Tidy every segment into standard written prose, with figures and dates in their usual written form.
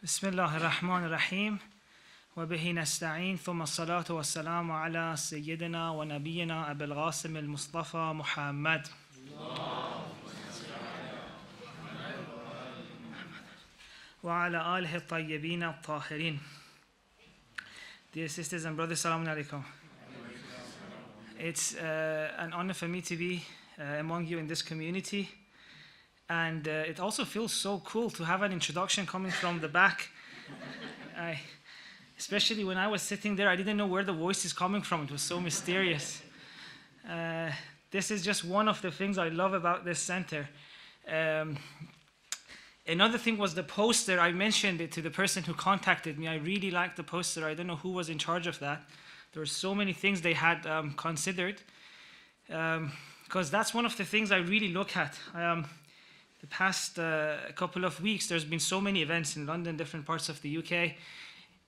بسم الله الرحمن الرحيم وبه نستعين ثم الصلاة والسلام على سيدنا ونبينا أبي القاسم المصطفى محمد وعلى آله الطيبين الطاهرين. Dear sisters and brothers, Assalamu alaikum. It's an honor for me to be among you in this community. And it also feels so cool to have an introduction coming from the back. Especially when I was sitting there, I didn't know where the voice is coming from. It was so mysterious. This is just one of the things I love about this center. Another thing was the poster. I mentioned it to the person who contacted me. I really liked the poster. I don't know who was in charge of that. There were so many things they had considered. Because that's one of the things I really look at. The past couple of weeks, there's been so many events in London, different parts of the UK,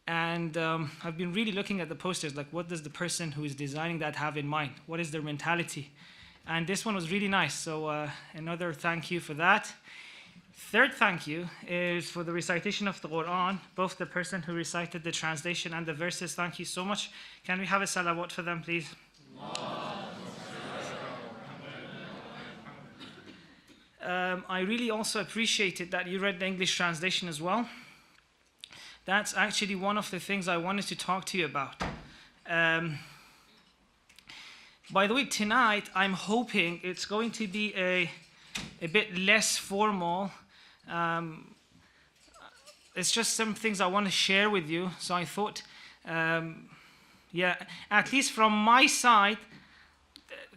and I've been really looking at the posters, like what does the person who is designing that have in mind? What is their mentality? And this one was really nice, so another thank you for that. Third thank you is for the recitation of the Quran, both the person who recited the translation and the verses. Thank you so much. Can we have a salawat for them, please? I really also appreciated that you read the English translation as well. That's actually one of the things I wanted to talk to you about. By the way, tonight I'm hoping it's going to be a bit less formal. It's just some things I want to share with you. So I thought, at least from my side,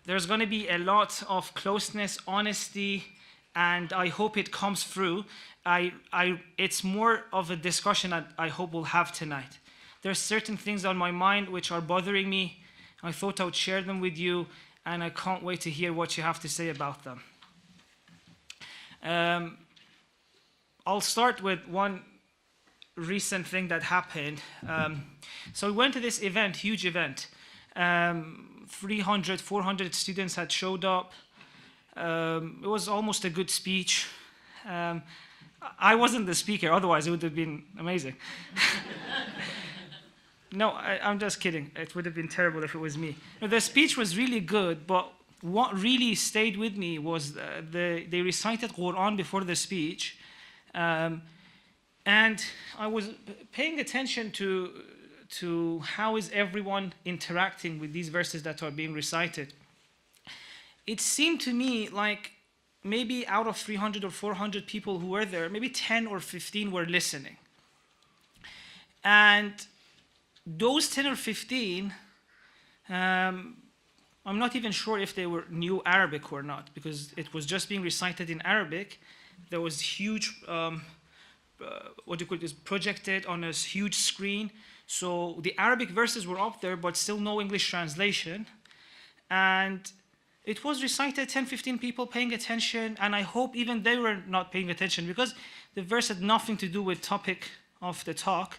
there's going to be a lot of closeness, honesty, and I hope it comes through. It's more of a discussion that I hope we'll have tonight. There's certain things on my mind which are bothering me. I thought I would share them with you, and I can't wait to hear what you have to say about them. I'll start with one recent thing that happened. So we went to this event, huge event. 300, 400 students had showed up. It was almost a good speech. I wasn't the speaker, otherwise it would have been amazing. No, I'm just kidding. It would have been terrible if it was me. No, the speech was really good, but what really stayed with me was they recited Quran before the speech. And I was paying attention to how is everyone interacting with these verses that are being recited. It seemed to me like maybe out of 300 or 400 people who were there, maybe 10 or 15 were listening. And those 10 or 15, I'm not even sure if they knew Arabic or not, because it was just being recited in Arabic. There was huge, projected on a huge screen. So the Arabic verses were up there, but still no English translation. And it was recited, 10, 15 people paying attention, and I hope even they were not paying attention, because the verse had nothing to do with topic of the talk,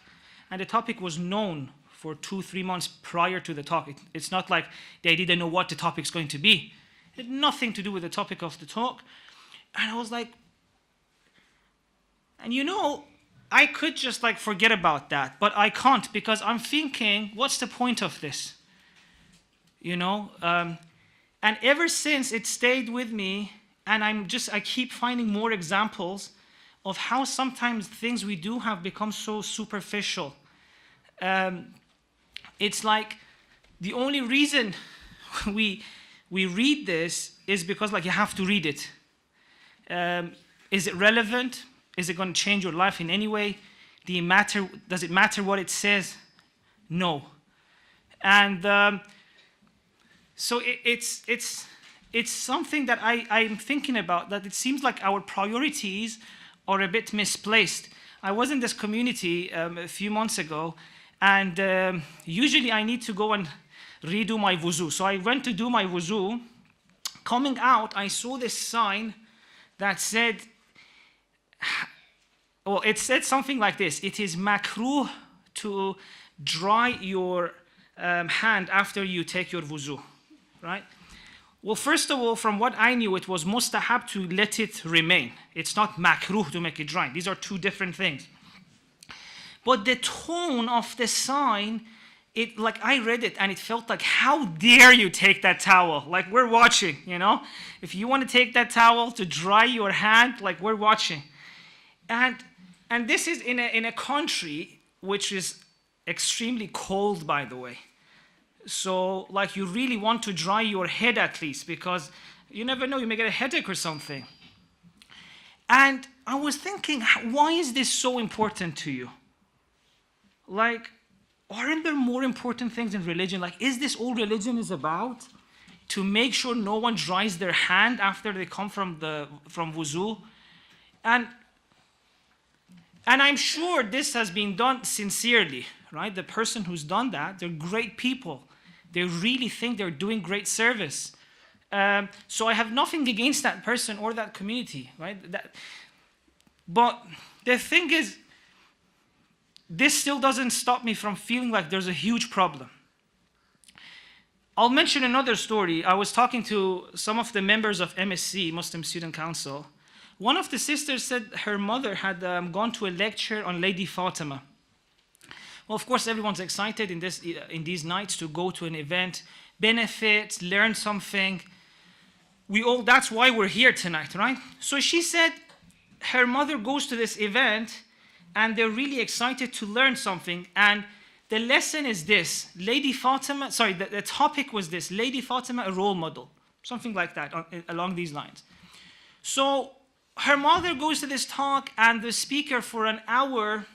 and the topic was known for 2-3 months prior to the talk. It's not like they didn't know what the topic's going to be. It had nothing to do with the topic of the talk. And I was like, and you know, I could just like forget about that, but I can't, because I'm thinking, what's the point of this? You know? And ever since, it stayed with me, and I keep finding more examples of how sometimes things we do have become so superficial. It's like the only reason we read this is because like you have to read it. Is it relevant? Is it going to change your life in any way? Does it matter what it says? No. And so it's something that I'm thinking about, that it seems like our priorities are a bit misplaced. I was in this community a few months ago, and usually I need to go and redo my wuzu. So I went to do my wuzu. Coming out, I saw this sign that said, well, it said something like this: it is makruh to dry your hand after you take your wuzu. Right? Well, first of all, from what I knew, it was mustahab to let it remain. It's not makruh to make it dry. These are two different things. But the tone of the sign, like I read it and it felt like, how dare you take that towel? Like, we're watching, you know? If you want to take that towel to dry your hand, like, we're watching. And this is in a country which is extremely cold, by the way. So, like, you really want to dry your head at least, because you never know, you may get a headache or something. And I was thinking, why is this so important to you? Like, aren't there more important things in religion? Like, is this all religion is about? To make sure no one dries their hand after they come from wuzu? And I'm sure this has been done sincerely, right? The person who's done that, they're great people. They really think they're doing great service. So I have nothing against that person or that community, right? But the thing is, this still doesn't stop me from feeling like there's a huge problem. I'll mention another story. I was talking to some of the members of MSC, Muslim Student Council. One of the sisters said her mother had gone to a lecture on Lady Fatimah. Well, of course, everyone's excited in these nights to go to an event, benefit, learn something. That's why we're here tonight, right? So she said her mother goes to this event and they're really excited to learn something. And the lesson is this: Lady Fatimah, the topic was this: Lady Fatimah, a role model, something like that, along these lines. So her mother goes to this talk, and the speaker for an hour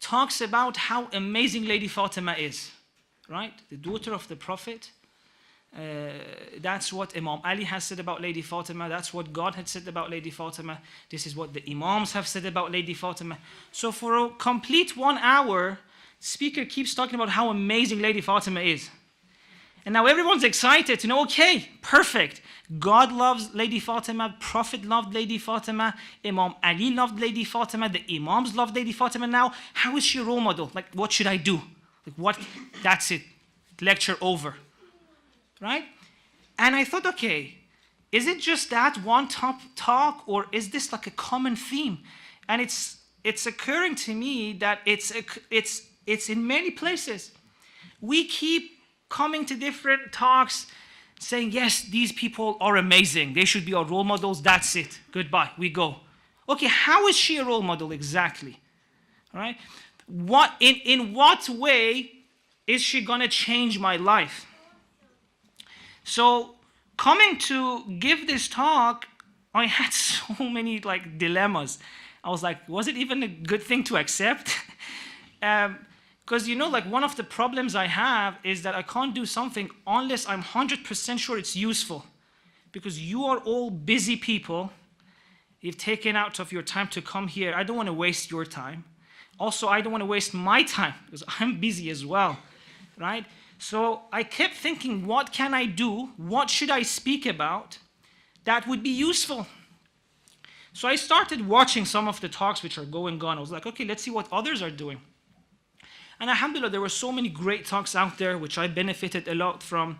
talks about how amazing Lady Fatimah is, right? The daughter of the Prophet. That's what Imam Ali has said about Lady Fatimah. That's what God had said about Lady Fatimah. This is what the Imams have said about Lady Fatimah. So for a complete 1 hour, speaker keeps talking about how amazing Lady Fatimah is. And now everyone's excited to know, okay, perfect. God loves Lady Fatimah, Prophet loved Lady Fatimah, Imam Ali loved Lady Fatimah, the Imams loved Lady Fatimah. Now, how is she a role model? Like, what should I do? Like, that's it. Lecture over. Right? And I thought, okay, is it just that one talk, or is this like a common theme? And it's occurring to me that it's in many places. We keep coming to different talks saying, yes, these people are amazing. They should be our role models. That's it. Goodbye. We go. Okay, how is she a role model exactly? All right? In what way is she going to change my life? So coming to give this talk, I had so many dilemmas. I was like, was it even a good thing to accept? Because one of the problems I have is that I can't do something unless I'm 100% sure it's useful. Because you are all busy people. You've taken out of your time to come here. I don't want to waste your time. Also, I don't want to waste my time because I'm busy as well, right? So I kept thinking, what can I do? What should I speak about that would be useful? So I started watching some of the talks which are going on. I was like, okay, let's see what others are doing. And alhamdulillah, there were so many great talks out there which I benefited a lot from.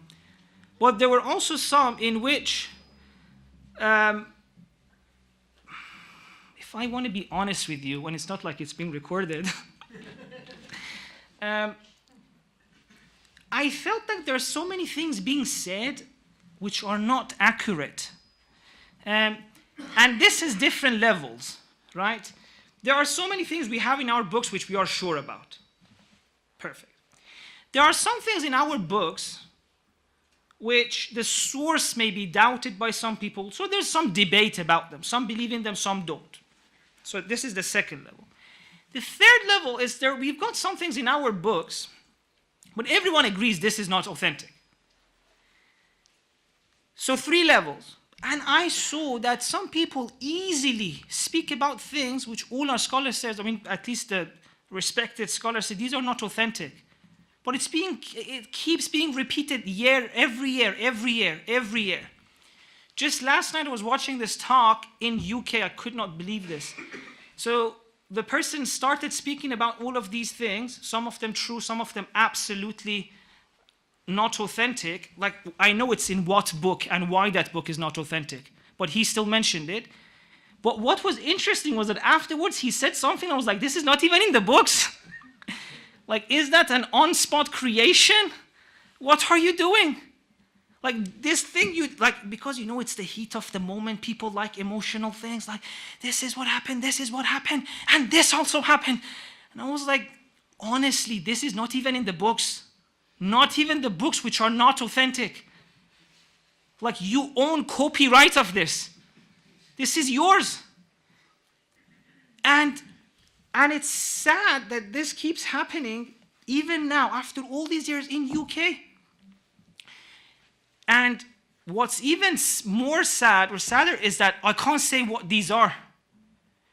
But there were also some in which, if I want to be honest with you, when it's not like it's being recorded, I felt that there are so many things being said which are not accurate. And this is different levels, right? There are so many things we have in our books which we are sure about. Perfect. There are some things in our books which the source may be doubted by some people, so there's some debate about them. Some believe in them, some don't. So this is the second level. The third level is we've got some things in our books, but everyone agrees this is not authentic. So 3 levels. And I saw that some people easily speak about things which all our scholars say, at least the respected scholars say, these are not authentic. But it keeps being repeated every year. Just last night I was watching this talk in UK. I could not believe this. So the person started speaking about all of these things, some of them true, some of them absolutely not authentic. Like, I know it's in what book and why that book is not authentic, but he still mentioned it. But what was interesting was that afterwards he said something, I was like, this is not even in the books. Like, is that an on-spot creation? What are you doing? Like, this thing because it's the heat of the moment, people like emotional things, like, this is what happened, and this also happened. And I was like, honestly, this is not even in the books. Not even the books which are not authentic. Like, you own copyright of this. This is yours. And it's sad that this keeps happening even now, after all these years in UK. And what's even more sad or sadder is that I can't say what these are.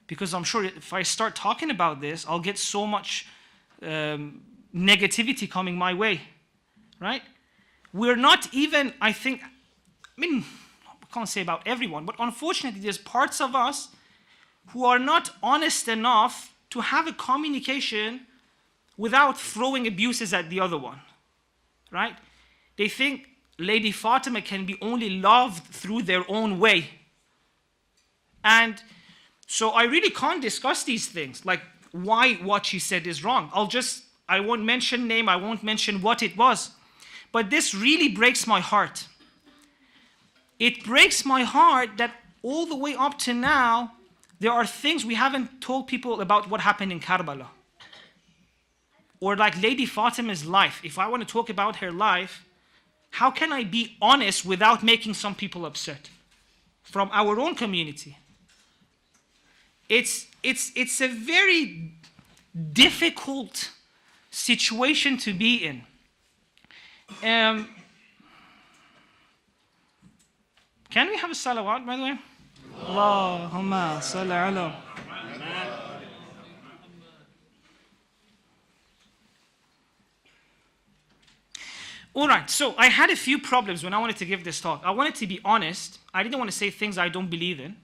Because I'm sure if I start talking about this, I'll get so much negativity coming my way. Right? We're not even, I can't say about everyone, but unfortunately there's parts of us who are not honest enough to have a communication without throwing abuses at the other one. Right? They think Lady Fatimah can be only loved through their own way. And so I really can't discuss these things, like why what she said is wrong. I won't mention name, I won't mention what it was. But this really breaks my heart. It breaks my heart that all the way up to now, there are things we haven't told people about what happened in Karbala. Or like Lady Fatimah's life. If I want to talk about her life, how can I be honest without making some people upset? From our own community. It's a very difficult situation to be in. Can we have a salawat, by the way? Allahumma salli ala. All right, so I had a few problems when I wanted to give this talk. I wanted to be honest. I didn't want to say things I don't believe in.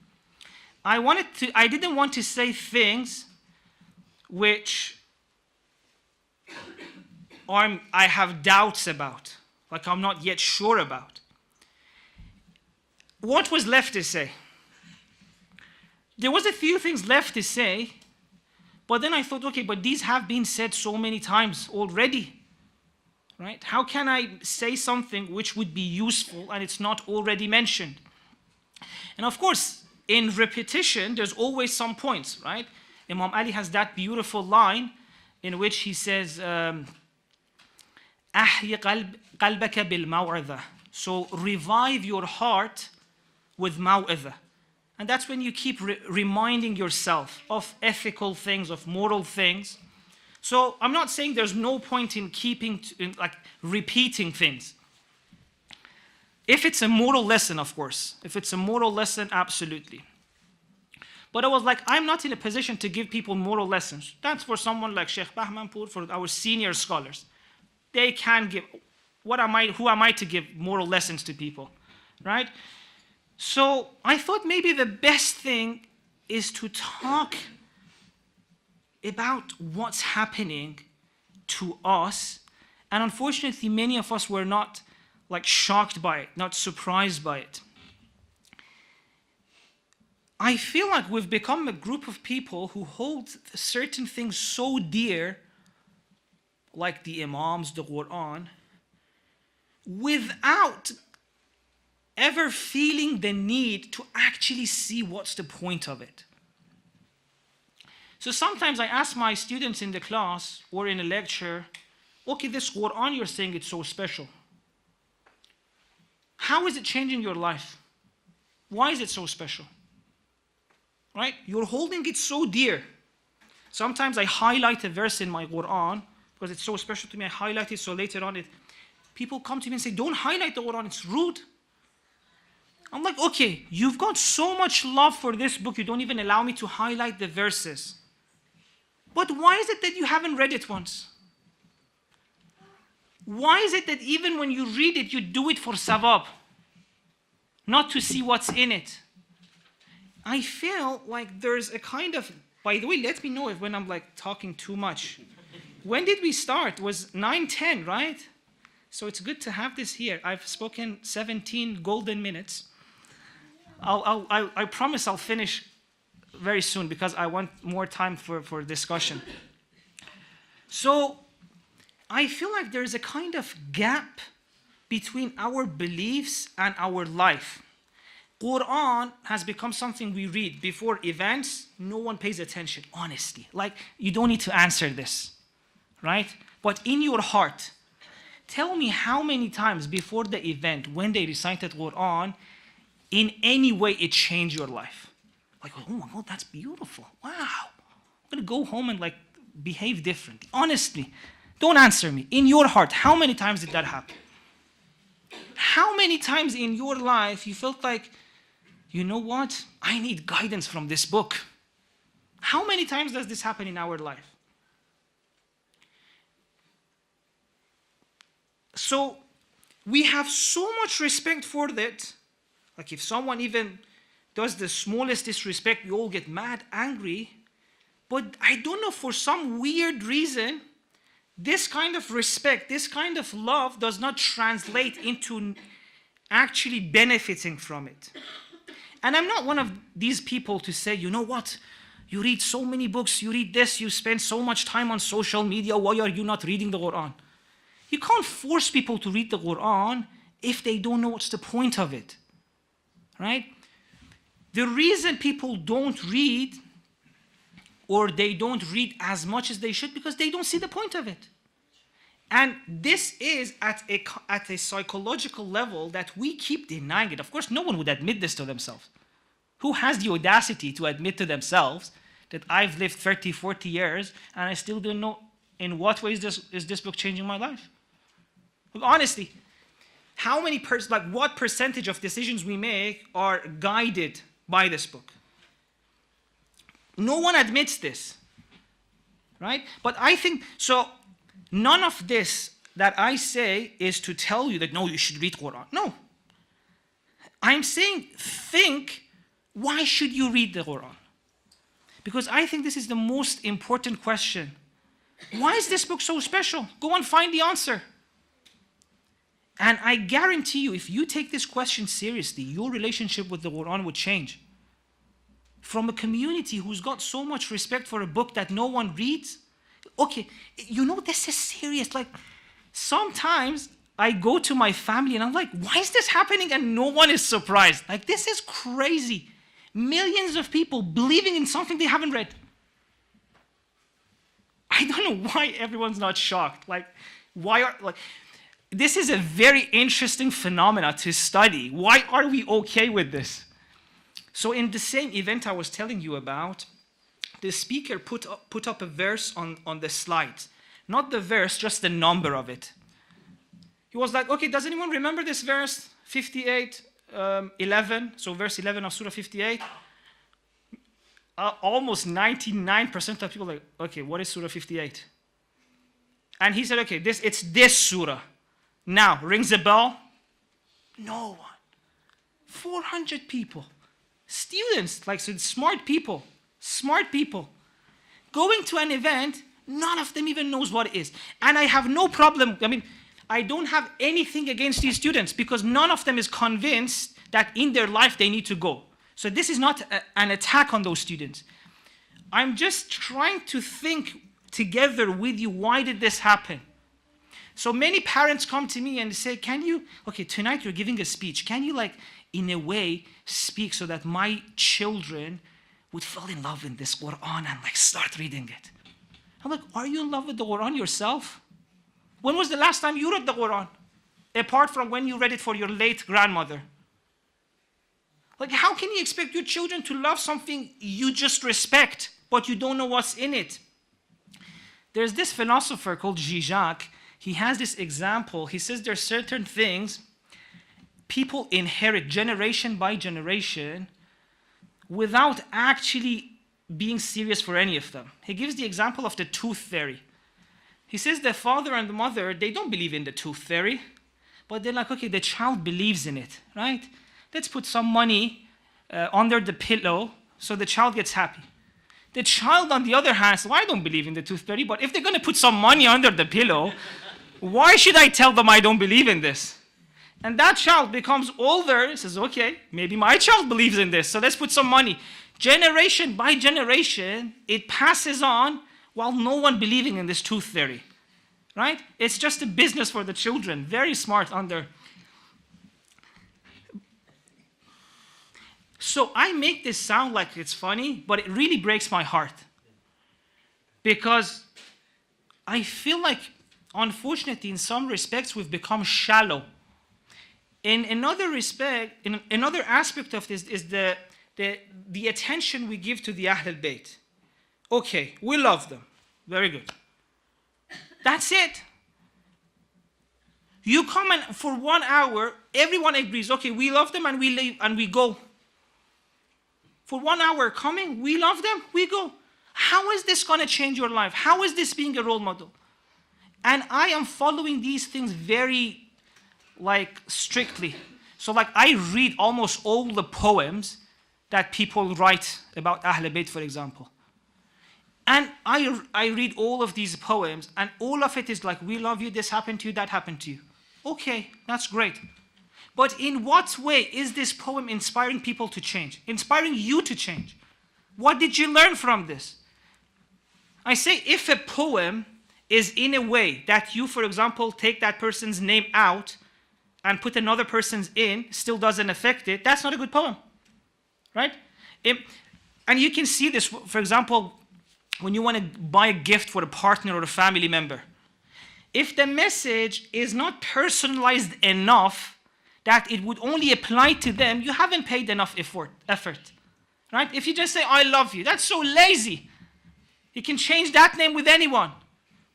I didn't want to say things which I have doubts about, like I'm not yet sure about. What was left to say? There was a few things left to say, but then I thought, okay, but these have been said so many times already, right? How can I say something which would be useful and it's not already mentioned? And of course, in repetition, there's always some points, right? Imam Ali has that beautiful line in which he says, أحيي قلبك بالموعظة. So revive your heart with maw'idha. And that's when you keep reminding yourself of ethical things, of moral things. So I'm not saying there's no point in repeating things. If it's a moral lesson, of course. If it's a moral lesson, absolutely. But I was like, I'm not in a position to give people moral lessons. That's for someone like Sheikh Bahmanpur, for our senior scholars. They can give. Who am I to give moral lessons to people, right? So I thought maybe the best thing is to talk about what's happening to us. And unfortunately, many of us were not shocked by it, not surprised by it. I feel like we've become a group of people who hold certain things so dear, like the Imams, the Quran, without ever feeling the need to actually see what's the point of it. So sometimes I ask my students in the class or in a lecture, okay, this Quran you're saying it's so special. How is it changing your life? Why is it so special? Right? You're holding it so dear. Sometimes I highlight a verse in my Quran because it's so special to me. I highlight it so later on people come to me and say, don't highlight the Quran, it's rude. I'm like, okay, you've got so much love for this book, you don't even allow me to highlight the verses. But why is it that you haven't read it once? Why is it that even when you read it, you do it for sawab, not to see what's in it? I feel like there's a kind of, by the way, let me know when I'm talking too much. When did we start? It was 9:10, right? So it's good to have this here. I've spoken 17 golden minutes. I promise I'll finish very soon because I want more time for discussion. So I feel like there's a kind of gap between our beliefs and our life. Quran has become something we read before events. No one pays attention, honestly. Like, you don't need to answer this, right? But in your heart, tell me how many times before the event, when they recited Quran, in any way it changed your life. Like, oh my God, that's beautiful. Wow. I'm going to go home and like behave differently. Honestly, don't answer me. In your heart, how many times did that happen? How many times in your life you felt like, you know what? I need guidance from this book. How many times does this happen in our life? So we have so much respect for that. Like if someone even does the smallest disrespect, we all get mad, angry. But I don't know, for some weird reason, this kind of respect, this kind of love does not translate into actually benefiting from it. And I'm not one of these people to say, you know what? You read so many books, you read this, you spend so much time on social media, why are you not reading the Quran? You can't force people to read the Quran if they don't know what's the point of it, right? The reason people don't read, or they don't read as much as they should, because they don't see the point of it. And this is at a psychological level that we keep denying it. Of course, no one would admit this to themselves. Who has the audacity to admit to themselves that I've lived 30, 40 years and I still don't know in what way is this book changing my life? Look, honestly, what percentage of decisions we make are guided by this book? No one admits this, right? But I think, so none of this that I say is to tell you that, no, you should read Quran. No. I'm saying, think, why should you read the Quran? Because I think this is the most important question. Why is this book so special? Go and find the answer. And I guarantee you, if you take this question seriously, your relationship with the Quran would change. From a community who's got so much respect for a book that no one reads. Okay, you know, this is serious. Like, sometimes I go to my family and I'm like, why is this happening? And no one is surprised. Like, this is crazy. Millions of people believing in something they haven't read. I don't know why everyone's not shocked. Like, this is a very interesting phenomena to study. Why are we okay with this? So in the same event I was telling you about, the speaker put up a verse on the slides. Not the verse, just the number of it. He was like, okay, does anyone remember this verse? 58, 11, so verse 11 of Surah 58. Almost 99% of people are like, okay, what is Surah 58? And he said, okay, it's this surah. Now, rings a bell? No one. 400 people. Students, like, so smart people, going to an event, none of them even knows what it is. And I have no problem, I don't have anything against these students because none of them is convinced that in their life they need to go. So this is not an attack on those students. I'm just trying to think together with you, why did this happen? So many parents come to me and say, okay, tonight you're giving a speech. Can you, like, in a way, speak so that my children would fall in love with this Quran and, like, start reading it? I'm like, are you in love with the Quran yourself? When was the last time you read the Quran? Apart from when you read it for your late grandmother. Like, how can you expect your children to love something you just respect, but you don't know what's in it? There's this philosopher called Zizek. He has this example. He says there are certain things people inherit generation by generation without actually being serious for any of them. He gives the example of the tooth fairy. He says the father and the mother, they don't believe in the tooth fairy, but they're like, okay, the child believes in it, right? Let's put some money under the pillow so the child gets happy. The child, on the other hand, says, well, I don't believe in the tooth fairy, but if they're going to put some money under the pillow, why should I tell them I don't believe in this? And that child becomes older and says, okay, maybe my child believes in this, so let's put some money. Generation by generation, it passes on while no one believing in this truth theory. Right? It's just a business for the children. Very smart under. So I make this sound like it's funny, but it really breaks my heart. Because I feel like, unfortunately, in some respects, we've become shallow. In another respect, in another aspect of this is the attention we give to the Ahl al-Bayt. Okay, we love them. Very good. That's it. You come and for 1 hour, everyone agrees, okay, we love them and we leave and we go. For 1 hour coming, we love them, we go. How is this going to change your life? How is this being a role model? And I am following these things very, strictly. So, I read almost all the poems that people write about Ahl al-Bayt, for example. And I read all of these poems, and all of it is like, we love you, this happened to you, that happened to you. Okay, that's great. But in what way is this poem inspiring people to change? Inspiring you to change? What did you learn from this? I say, if a poem is in a way that you, for example, take that person's name out and put another person's in, still doesn't affect it, that's not a good poem. Right? And you can see this, for example, when you want to buy a gift for a partner or a family member. If the message is not personalized enough that it would only apply to them, you haven't paid enough effort. Right? If you just say, I love you, that's so lazy. You can change that name with anyone,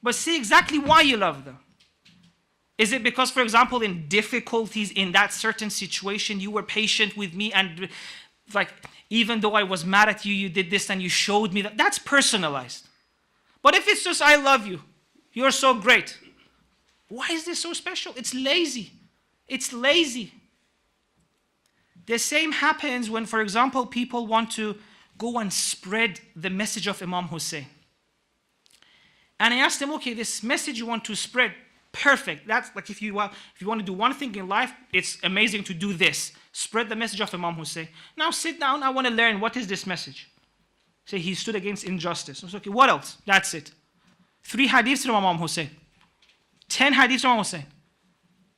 but see exactly why you love them. Is it because, for example, in difficulties in that certain situation, you were patient with me and even though I was mad at you, you did this and you showed me that? That's personalized. But if it's just, I love you, you're so great. Why is this so special? It's lazy. It's lazy. The same happens when, for example, people want to go and spread the message of Imam Hussein. And I asked them, okay, this message you want to spread, perfect. That's like if you want to do one thing in life, it's amazing to do this. Spread the message of Imam Hussein. Now sit down, I want to learn, what is this message? Say, he stood against injustice. I was okay, what else? That's it. 3 hadiths from Imam Hussein. 10 hadiths from Imam Hussein.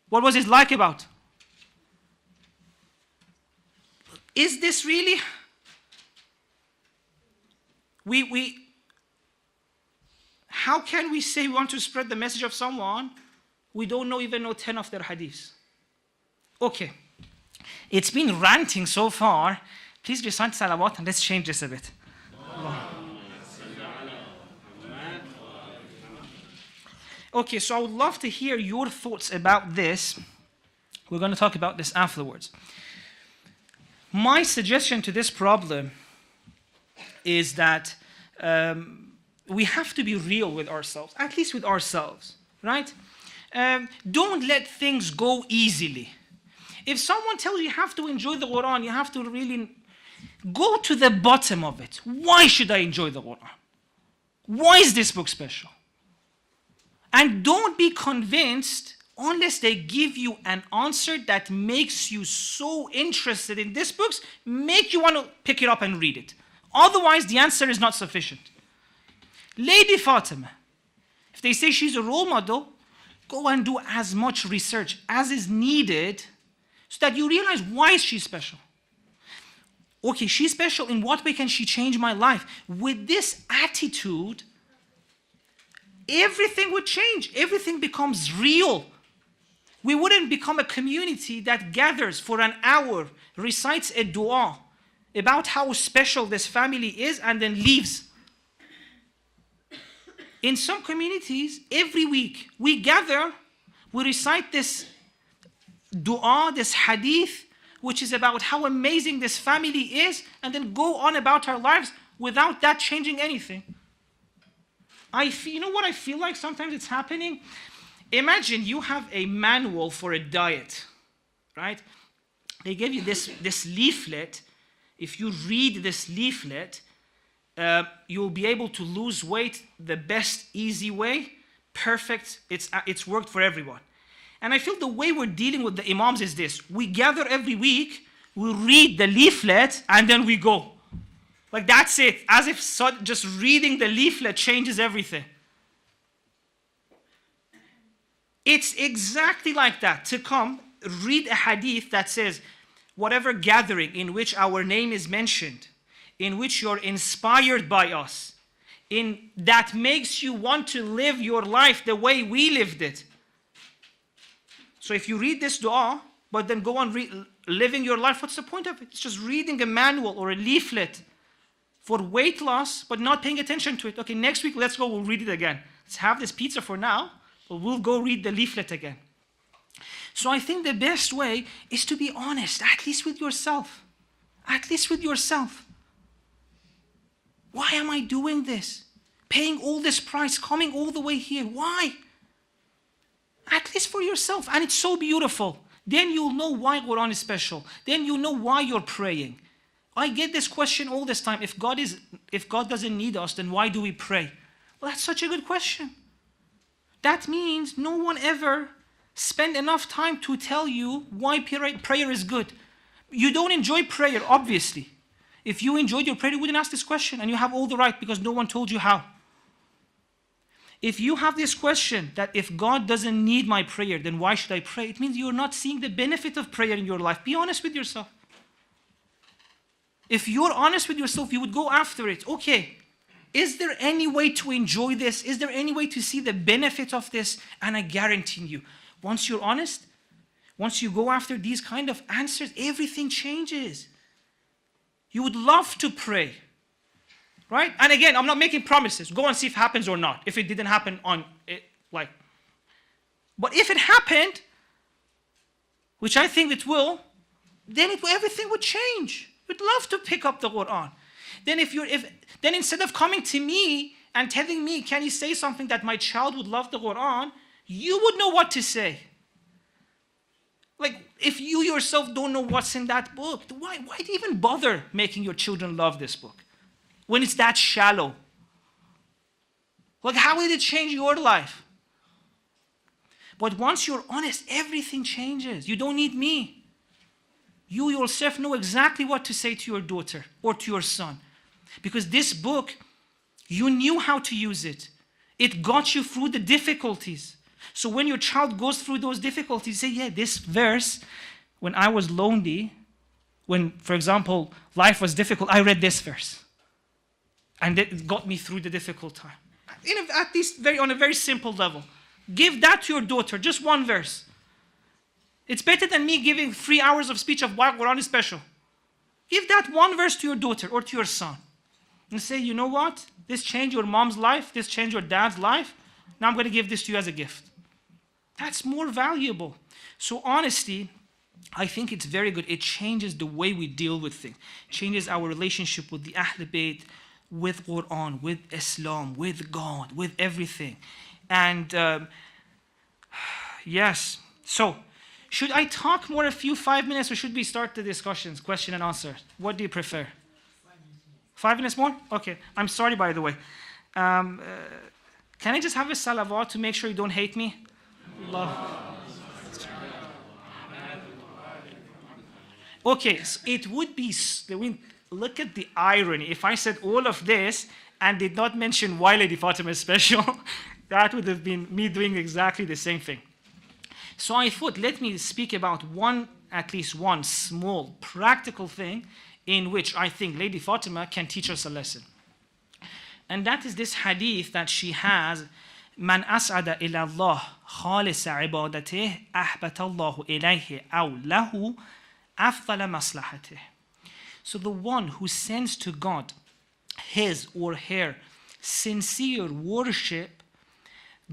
What was his like about? Is this really? How can we say we want to spread the message of someone we don't even know 10 of their hadiths? Okay. It's been ranting so far. Please recite salawat and let's change this a bit. Okay, so I would love to hear your thoughts about this. We're going to talk about this afterwards. My suggestion to this problem is that we have to be real with ourselves, at least with ourselves, right? Don't let things go easily. If someone tells you you have to enjoy the Quran, you have to really go to the bottom of it. Why should I enjoy the Quran? Why is this book special? And don't be convinced unless they give you an answer that makes you so interested in this book, make you want to pick it up and read it. Otherwise, the answer is not sufficient. Lady Fatimah, if they say she's a role model, go and do as much research as is needed so that you realize, why is she special? Okay, she's special. In what way can she change my life? With this attitude, everything would change. Everything becomes real. We wouldn't become a community that gathers for an hour, recites a dua about how special this family is, and then leaves. In some communities, every week, we gather, we recite this dua, this hadith, which is about how amazing this family is, and then go on about our lives without that changing anything. You know what I feel like sometimes it's happening? Imagine you have a manual for a diet, right? They give you this leaflet. If you read this leaflet, you'll be able to lose weight the best, easy way. Perfect. It's worked for everyone. And I feel the way we're dealing with the imams is this. We gather every week, we read the leaflet, and then we go. Like that's it. As if just reading the leaflet changes everything. It's exactly like that. To come, read a hadith that says, whatever gathering in which our name is mentioned, in which you're inspired by us, in that makes you want to live your life the way we lived it. So if you read this dua, but then go on living your life, what's the point of it? It's just reading a manual or a leaflet for weight loss, but not paying attention to it. Okay, next week, let's go, we'll read it again. Let's have this pizza for now, but we'll go read the leaflet again. So I think the best way is to be honest, at least with yourself. At least with yourself. Why am I doing this? Paying all this price, coming all the way here. Why? At least for yourself. And it's so beautiful. Then you'll know why Quran is special. Then you know why you're praying. I get this question all this time. If God doesn't need us, then why do we pray? Well, that's such a good question. That means no one ever spent enough time to tell you why prayer is good. You don't enjoy prayer, obviously. If you enjoyed your prayer, you wouldn't ask this question, and you have all the right because no one told you how. If you have this question that if God doesn't need my prayer, then why should I pray? It means you're not seeing the benefit of prayer in your life. Be honest with yourself. If you're honest with yourself, you would go after it. Okay, is there any way to enjoy this? Is there any way to see the benefit of this? And I guarantee you, once you're honest, once you go after these kind of answers, everything changes. You would love to pray. Right? And again, I'm not making promises. Go and see if it happens or not. If it didn't happen but if it happened, which I think it will, then everything would change. You'd love to pick up the Quran. Then instead of coming to me and telling me, can you say something that my child would love the Quran, you would know what to say. Like, if you yourself don't know what's in that book, why do you even bother making your children love this book? When it's that shallow. Like, how will it change your life? But once you're honest, everything changes. You don't need me. You yourself know exactly what to say to your daughter or to your son. Because this book, you knew how to use it. It got you through the difficulties. So when your child goes through those difficulties, say, yeah, this verse, when I was lonely, when, for example, life was difficult, I read this verse. And it got me through the difficult time. At least on a very simple level. Give that to your daughter, just one verse. It's better than me giving 3 hours of speech of why Quran is special. Give that one verse to your daughter or to your son. And say, you know what? This changed your mom's life. This changed your dad's life. Now I'm going to give this to you as a gift. That's more valuable. So honesty, I think it's very good. It changes the way we deal with things. It changes our relationship with the Ahl Bayt, with Quran, with Islam, with God, with everything. And yes, so should I talk more a few 5 minutes or should we start the discussions, question and answer? What do you prefer? 5 minutes more? Okay, I'm sorry by the way. Can I just have a salawat to make sure you don't hate me? Allah. Okay, so it would be, look at the irony. If I said all of this and did not mention why Lady Fatimah is special, that would have been me doing exactly the same thing. So I thought, let me speak about at least one small practical thing in which I think Lady Fatimah can teach us a lesson. And that is this hadith that she has, من أسعد إلى الله خالص عبادته أحبت الله إليه أو له أفضل مصلحته. So the one who sends to God his or her sincere worship,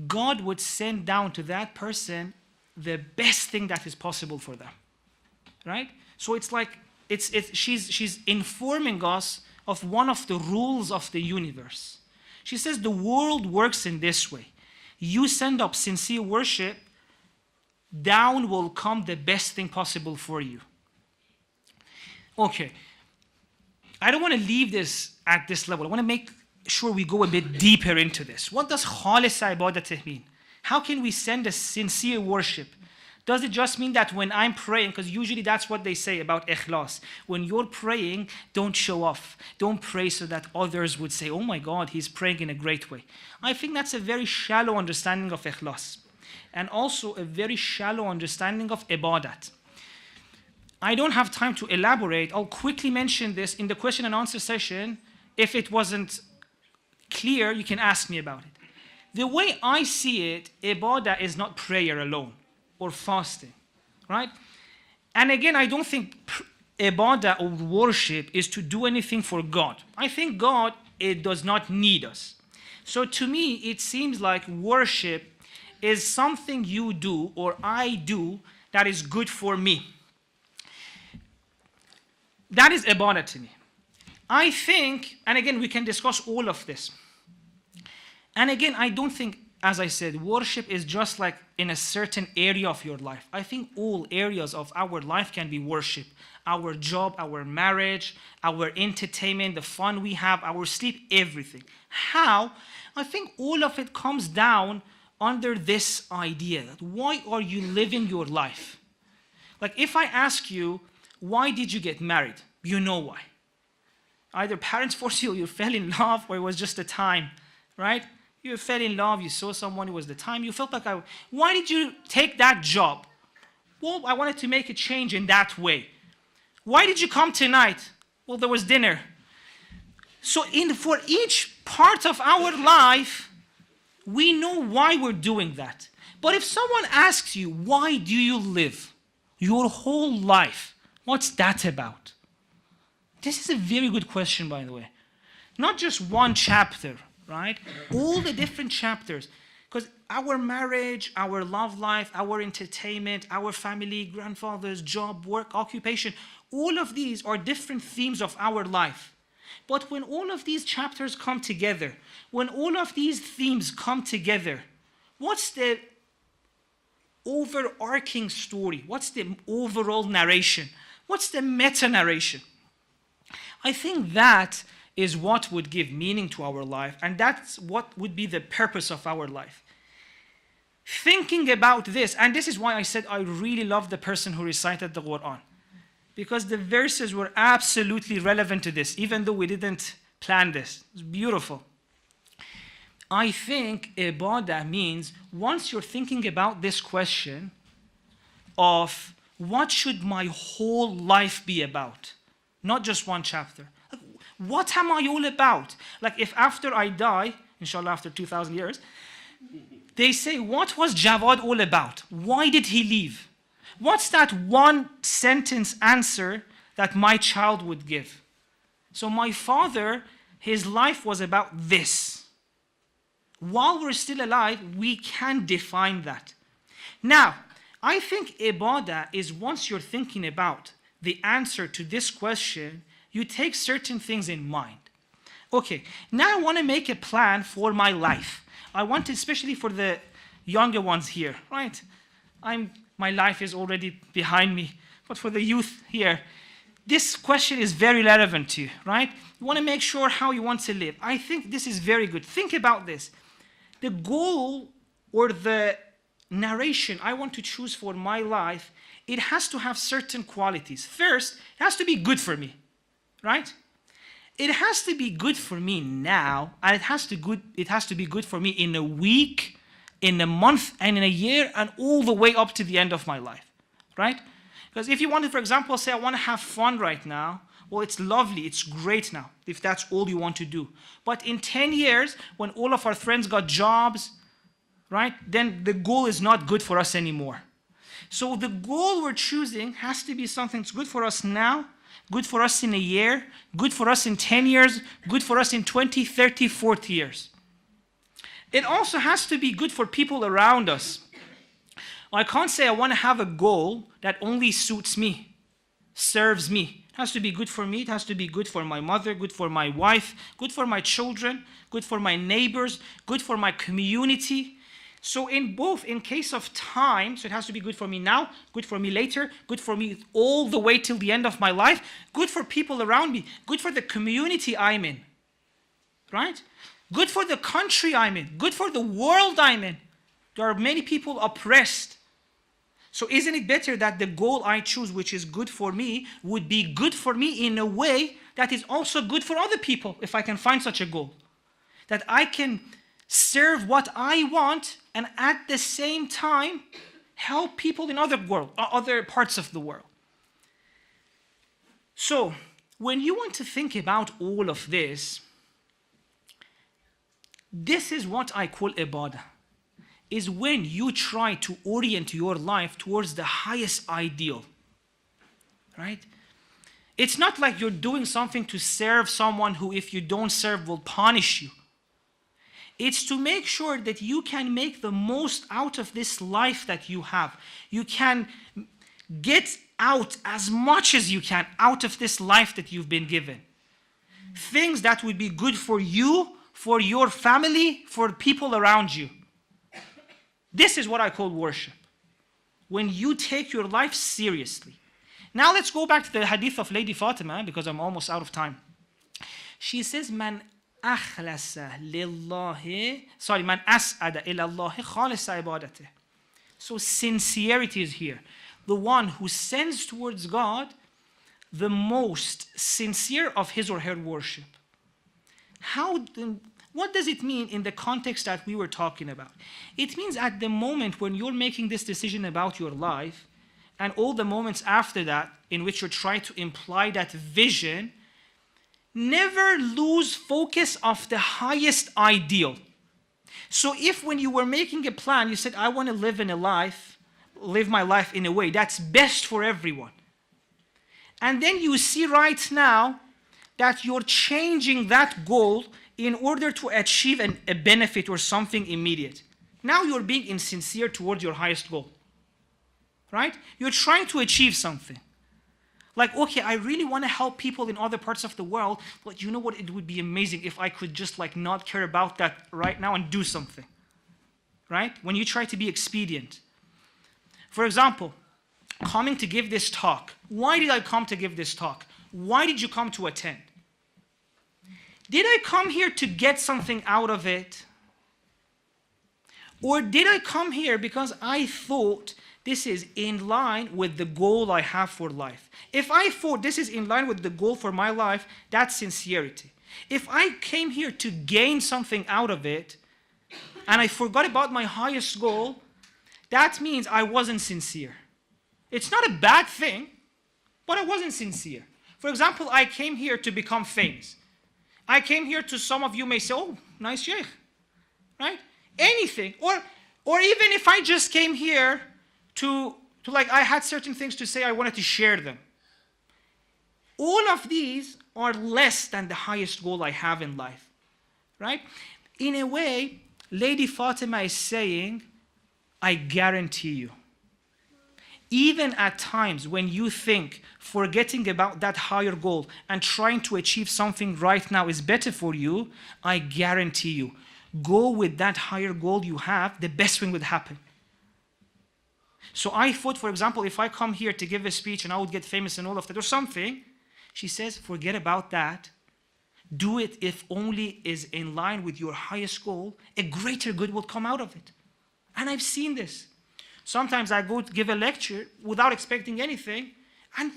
God would send down to that person the best thing that is possible for them. Right? So it's like she's informing us of one of the rules of the universe. She says the world works in this way. You send up sincere worship, down will come the best thing possible for you. Okay. I don't want to leave this at this level. I want to make sure we go a bit deeper into this. What does khalis ibadatih mean? How can we send a sincere worship Does it just mean that when I'm praying, because usually that's what they say about ikhlas, when you're praying, don't show off. Don't pray so that others would say, oh my God, he's praying in a great way. I think that's a very shallow understanding of ikhlas, and also a very shallow understanding of ibadat. I don't have time to elaborate. I'll quickly mention this in the question and answer session. If it wasn't clear, you can ask me about it. The way I see it, ibadah is not prayer alone or fasting, right? And again, I don't think ibadah or worship is to do anything for God. I think God, it does not need us. So to me, it seems like worship is something you do or I do that is good for me. That is ibadah to me. I think, and again, we can discuss all of this. And again, I don't think, as I said, worship is just like in a certain area of your life. I think all areas of our life can be worship. Our job, our marriage, our entertainment, the fun we have, our sleep, everything. How? I think all of it comes down under this idea that why are you living your life? Like if I ask you, why did you get married? You know why. Either parents forced you, or you fell in love, or it was just a time, right? You fell in love, you saw someone, it was the time, you felt like, why did you take that job? Well, I wanted to make a change in that way. Why did you come tonight? Well, there was dinner. So for each part of our life, we know why we're doing that. But if someone asks you, why do you live your whole life? What's that about? This is a very good question, by the way. Not just one chapter, right? All the different chapters. Because our marriage, our love life, our entertainment, our family, grandfathers, job, work, occupation, all of these are different themes of our life. But when all of these chapters come together, when all of these themes come together, what's the overarching story? What's the overall narration? What's the meta-narration? I think that is what would give meaning to our life, and that's what would be the purpose of our life. Thinking about this, and this is why I said I really love the person who recited the Quran, because the verses were absolutely relevant to this, even though we didn't plan this. It's beautiful. I think ibadah means once you're thinking about this question of what should my whole life be about, not just one chapter. What am I all about? Like if after I die, inshallah after 2,000 years, they say, what was Jawad all about? Why did he leave? What's that one sentence answer that my child would give? So my father, his life was about this. While we're still alive, we can define that. Now, I think ibadah is once you're thinking about the answer to this question, you take certain things in mind. Okay, now I want to make a plan for my life. I want to, especially for the younger ones here, right? My life is already behind me, but for the youth here, this question is very relevant to you, right? You want to make sure how you want to live. I think this is very good. Think about this. The goal or the narration I want to choose for my life, it has to have certain qualities. First, it has to be good for me, right? It has to be good for me now, and it has to be good for me in a week, in a month, and in a year, and all the way up to the end of my life, right? Because if you want to, for example, say I want to have fun right now, well, it's lovely, it's great now, if that's all you want to do. But in 10 years, when all of our friends got jobs, right, then the goal is not good for us anymore. So the goal we're choosing has to be something that's good for us now, good for us in a year, good for us in 10 years, good for us in 20, 30, 40 years. It also has to be good for people around us. I can't say I want to have a goal that only suits me, serves me. It has to be good for me, it has to be good for my mother, good for my wife, good for my children, good for my neighbors, good for my community. So in case of time, so it has to be good for me now, good for me later, good for me all the way till the end of my life, good for people around me, good for the community I'm in, right? Good for the country I'm in, good for the world I'm in. There are many people oppressed. So isn't it better that the goal I choose, which is good for me, would be good for me in a way that is also good for other people, if I can find such a goal? That I can serve what I want and at the same time help people in other parts of the world. So when you want to think about all of this, this is what I call ibadah. Is when you try to orient your life towards the highest ideal, right? It's not like you're doing something to serve someone who, if you don't serve, will punish you. It's to make sure that you can make the most out of this life that you have. You can get out as much as you can out of this life that you've been given. Things that would be good for you, for your family, for people around you. This is what I call worship. When you take your life seriously. Now let's go back to the hadith of Lady Fatimah, because I'm almost out of time. She says, Man akhlasa lillahi, man as'ada ilallahi khalisa ibadatih. So sincerity is here. The one who sends towards God the most sincere of his or her worship. What does it mean in the context that we were talking about? It means at the moment when you're making this decision about your life, and all the moments after that in which you're trying to imply that vision, never lose focus of the highest ideal. So if when you were making a plan, you said, I want to live my life in a way that's best for everyone. And then you see right now that you're changing that goal in order to achieve a benefit or something immediate. Now you're being insincere towards your highest goal. Right? You're trying to achieve something. Like, okay, I really want to help people in other parts of the world, but you know what? It would be amazing if I could just not care about that right now and do something. Right? When you try to be expedient. For example, coming to give this talk. Why did I come to give this talk? Why did you come to attend? Did I come here to get something out of it? Or did I come here because I thought this is in line with the goal I have for life? If I thought this is in line with the goal for my life, that's sincerity. If I came here to gain something out of it, and I forgot about my highest goal, that means I wasn't sincere. It's not a bad thing, but I wasn't sincere. For example, I came here to become famous. I came here to, some of you may say, oh, nice sheikh, right? Anything. Or even if I just came here to I had certain things to say, I wanted to share them. All of these are less than the highest goal I have in life, right? In a way, Lady Fatima is saying, I guarantee you, even at times when you think forgetting about that higher goal and trying to achieve something right now is better for you, I guarantee you, go with that higher goal you have, the best thing would happen. So I thought, for example, if I come here to give a speech and I would get famous and all of that or something, she says, forget about that. Do it if only is in line with your highest goal, a greater good will come out of it. And I've seen this. Sometimes I go to give a lecture without expecting anything, and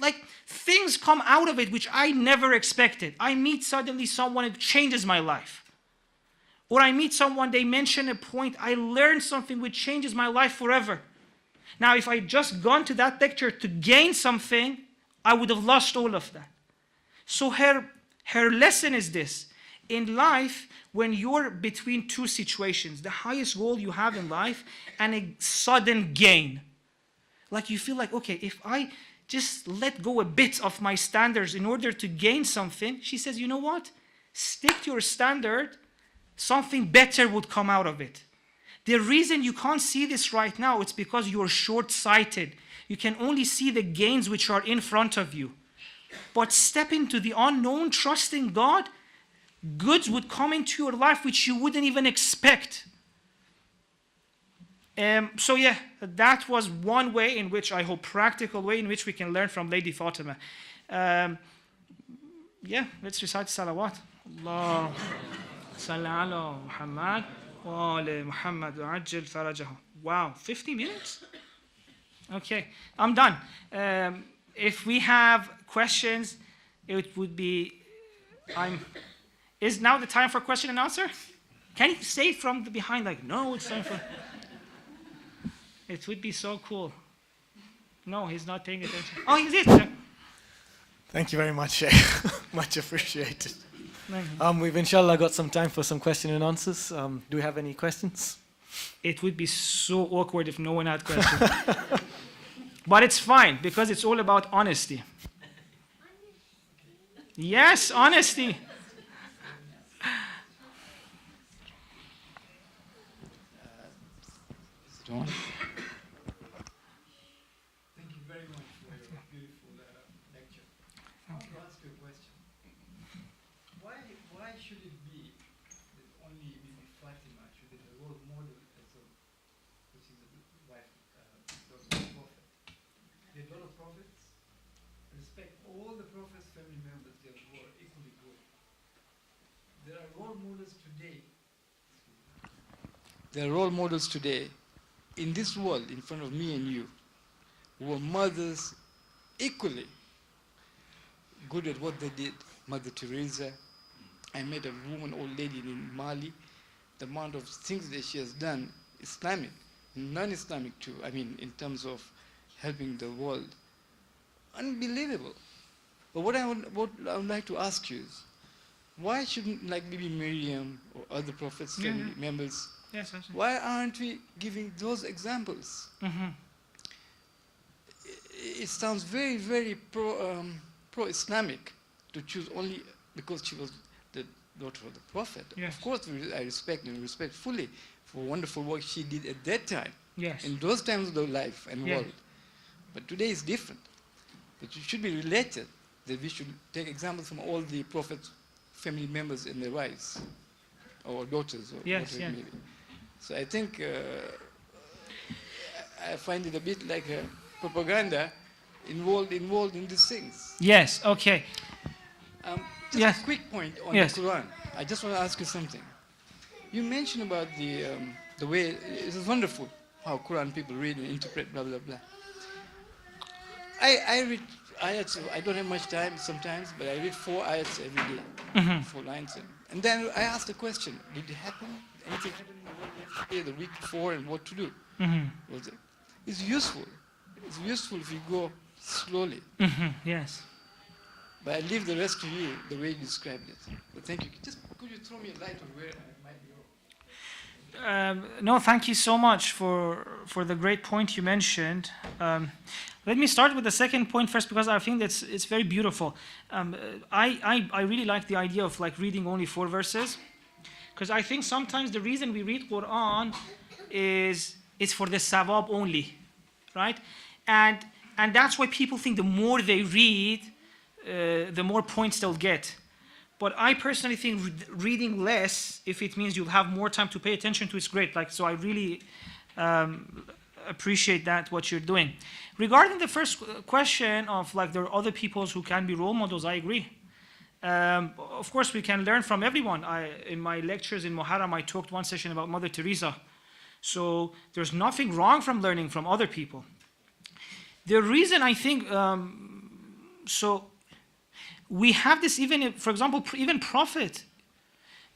things come out of it which I never expected. I meet suddenly someone, it changes my life. Or I meet someone, they mention a point, I learn something which changes my life forever. Now, if I just gone to that lecture to gain something, I would have lost all of that. So her lesson is this. In life, when you're between two situations, the highest goal you have in life and a sudden gain, you feel like, okay, if I just let go a bit of my standards in order to gain something, she says, you know what? Stick to your standard, something better would come out of it. The reason you can't see this right now, it's because you're short-sighted. You can only see the gains which are in front of you. But step into the unknown, trusting God, goods would come into your life which you wouldn't even expect. So yeah, that was one way in which, I hope practical way in which we can learn from Lady Fatima. Yeah, let's recite salawat. Allah salli ala Muhammad wa ala Muhammad wa ajil farajahu. Wow, 50 minutes? Okay, I'm done. If we have questions, it would be, is now the time for question and answer? Can you say from the behind, like, no, it's time for, it would be so cool. No, he's not paying attention. Oh, he's it. Thank you very much, Sheikh. Much appreciated. We've inshallah got some time for some question and answers. Do we have any questions? It would be so awkward if no one had questions. But it's fine, because it's all about honesty. Yes, honesty. Thank you very much for your beautiful lecture. I want to ask you a question. Why should it be that only Bibi Fatima should be the role model which is the wife of the Prophet? There are a lot of prophets. Respect all the prophets' family members. They are equally good. There are role models today. There are role models today in this world, in front of me and you, who are mothers equally good at what they did. Mother Teresa. I met a woman, old lady in Mali. The amount of things that she has done, Islamic, non-Islamic too, I mean, in terms of helping the world. Unbelievable. But what I would like to ask you is, why shouldn't, like maybe Miriam or other prophets, family members, Yes, absolutely. why aren't we giving those examples? Mm-hmm. It sounds very, very pro-Islamic to choose only because she was the daughter of the Prophet. Yes. Of course, I respect and respect fully for wonderful work she did at that time, Yes. in those times of the life and world. But today is different. But it should be related, that we should take examples from all the Prophet's family members and their wives, or daughters, or whatever it may be. So I think I find it a bit like a propaganda involved in these things. Yes, okay. Just a quick point on the Quran. I just want to ask you something. You mentioned about the way, it is wonderful how Quran people read and interpret, blah, blah, blah. I read ayats, I don't have much time sometimes, but I read 4 ayats every day, 4 lines. And then I asked the question, did it happen? Anything happened yesterday, the week before, and what to do? It's useful. It's useful if you go slowly. Yes. But I leave the rest to you, the way you described it. But thank you. Just could you throw me a light on where I might be wrong? No, thank you so much for the great point you mentioned. Let me start with the second point first, because I think it's very beautiful. I really like the idea of like reading only 4 verses, because I think sometimes the reason we read Quran is it's for the sawab only, right? And that's why people think the more they read, the more points they'll get. But I personally think reading less, if it means you'll have more time to pay attention to, it's great. Like, so I really appreciate that, what you're doing. Regarding the first question of like there are other peoples who can be role models, I agree. Of course, we can learn from everyone. In my lectures in Muharram, I talked one session about Mother Teresa. So there's nothing wrong from learning from other people. The reason I think, so we have this even, for example, even Prophet,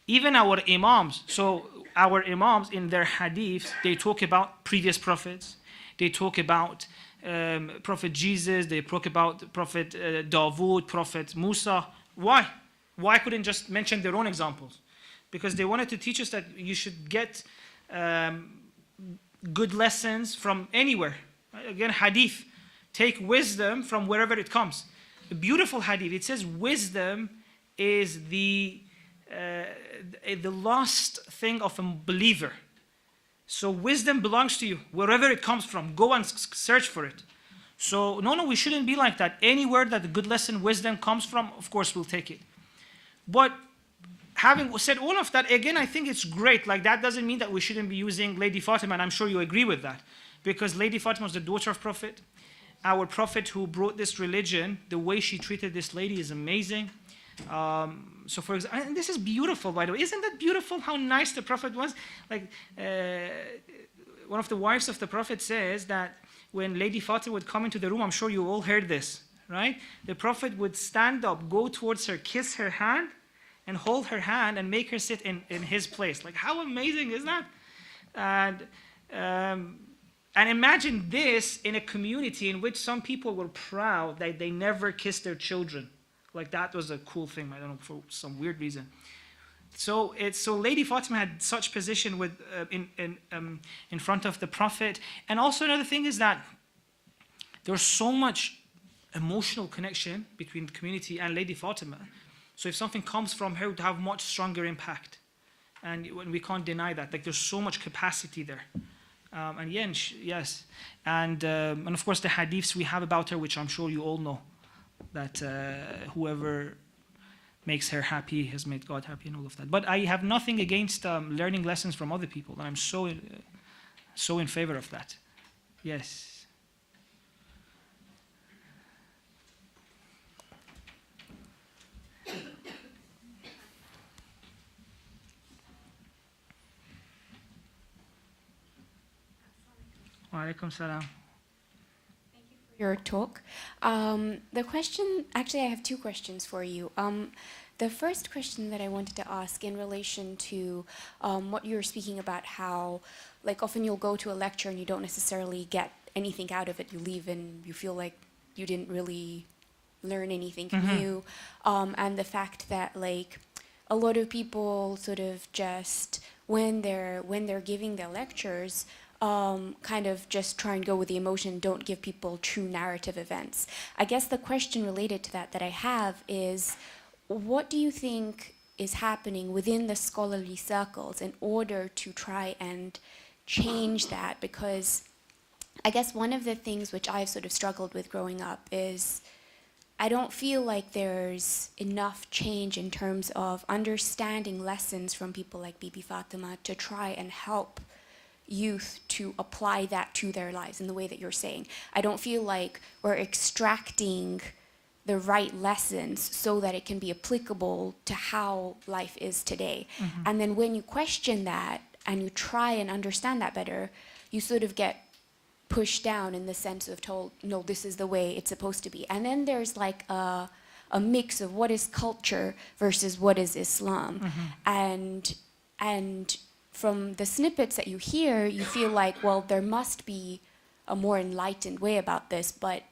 even our Imams. So our Imams in their hadiths, they talk about previous prophets. They talk about Prophet Jesus. They talk about Prophet Dawood, Prophet Musa. Why? Why couldn't just mention their own examples? Because they wanted to teach us that you should get good lessons from anywhere. Again, hadith. Take wisdom from wherever it comes. A beautiful hadith. It says wisdom is the last thing of a believer. So wisdom belongs to you, wherever it comes from. Go and search for it. So no, we shouldn't be like that. Anywhere that the good lesson, wisdom comes from, of course, we'll take it. But having said all of that, again, I think it's great. Like, that doesn't mean that we shouldn't be using Lady Fatima, and I'm sure you agree with that. Because Lady Fatima was the daughter of Prophet. Our Prophet who brought this religion, the way she treated this lady is amazing. So for example, and this is beautiful, by the way. Isn't that beautiful how nice the Prophet was? Like, one of the wives of the Prophet says that when Lady Fatima would come into the room, I'm sure you all heard this, right? The Prophet would stand up, go towards her, kiss her hand, and hold her hand and make her sit in his place. Like, how amazing is that? And imagine this in a community in which some people were proud that they never kissed their children. Like, that was a cool thing, I don't know, for some weird reason. So Lady Fatima had such position with in front of the Prophet. And also another thing is that there was so much emotional connection between the community and Lady Fatima. So if something comes from her, it would have much stronger impact. And we can't deny that. Like, there's so much capacity there. And yeah, yes. And of course the hadiths we have about her, which I'm sure you all know, that whoever makes her happy has made God happy and all of that. But I have nothing against learning lessons from other people, and I'm so in favor of that. Yes. Wa alaikum salam. Your talk. The question, actually I have two questions for you. The first question that I wanted to ask in relation to what you were speaking about, how like often you'll go to a lecture and you don't necessarily get anything out of it. You leave and you feel like you didn't really learn anything new. And the fact that like a lot of people sort of just when they're giving their lectures, kind of just try and go with the emotion, don't give people true narrative events. I guess the question related to that I have is, what do you think is happening within the scholarly circles in order to try and change that? Because I guess one of the things which I've sort of struggled with growing up is I don't feel like there's enough change in terms of understanding lessons from people like Bibi Fatima to try and help youth to apply that to their lives in the way that you're saying. I don't feel like we're extracting the right lessons so that it can be applicable to how life is today. And then when you question that and you try and understand that better, you sort of get pushed down in the sense of told, no, this is the way it's supposed to be. And then there's like a mix of what is culture versus what is Islam. And from the snippets that you hear, you feel like, well, there must be a more enlightened way about this, but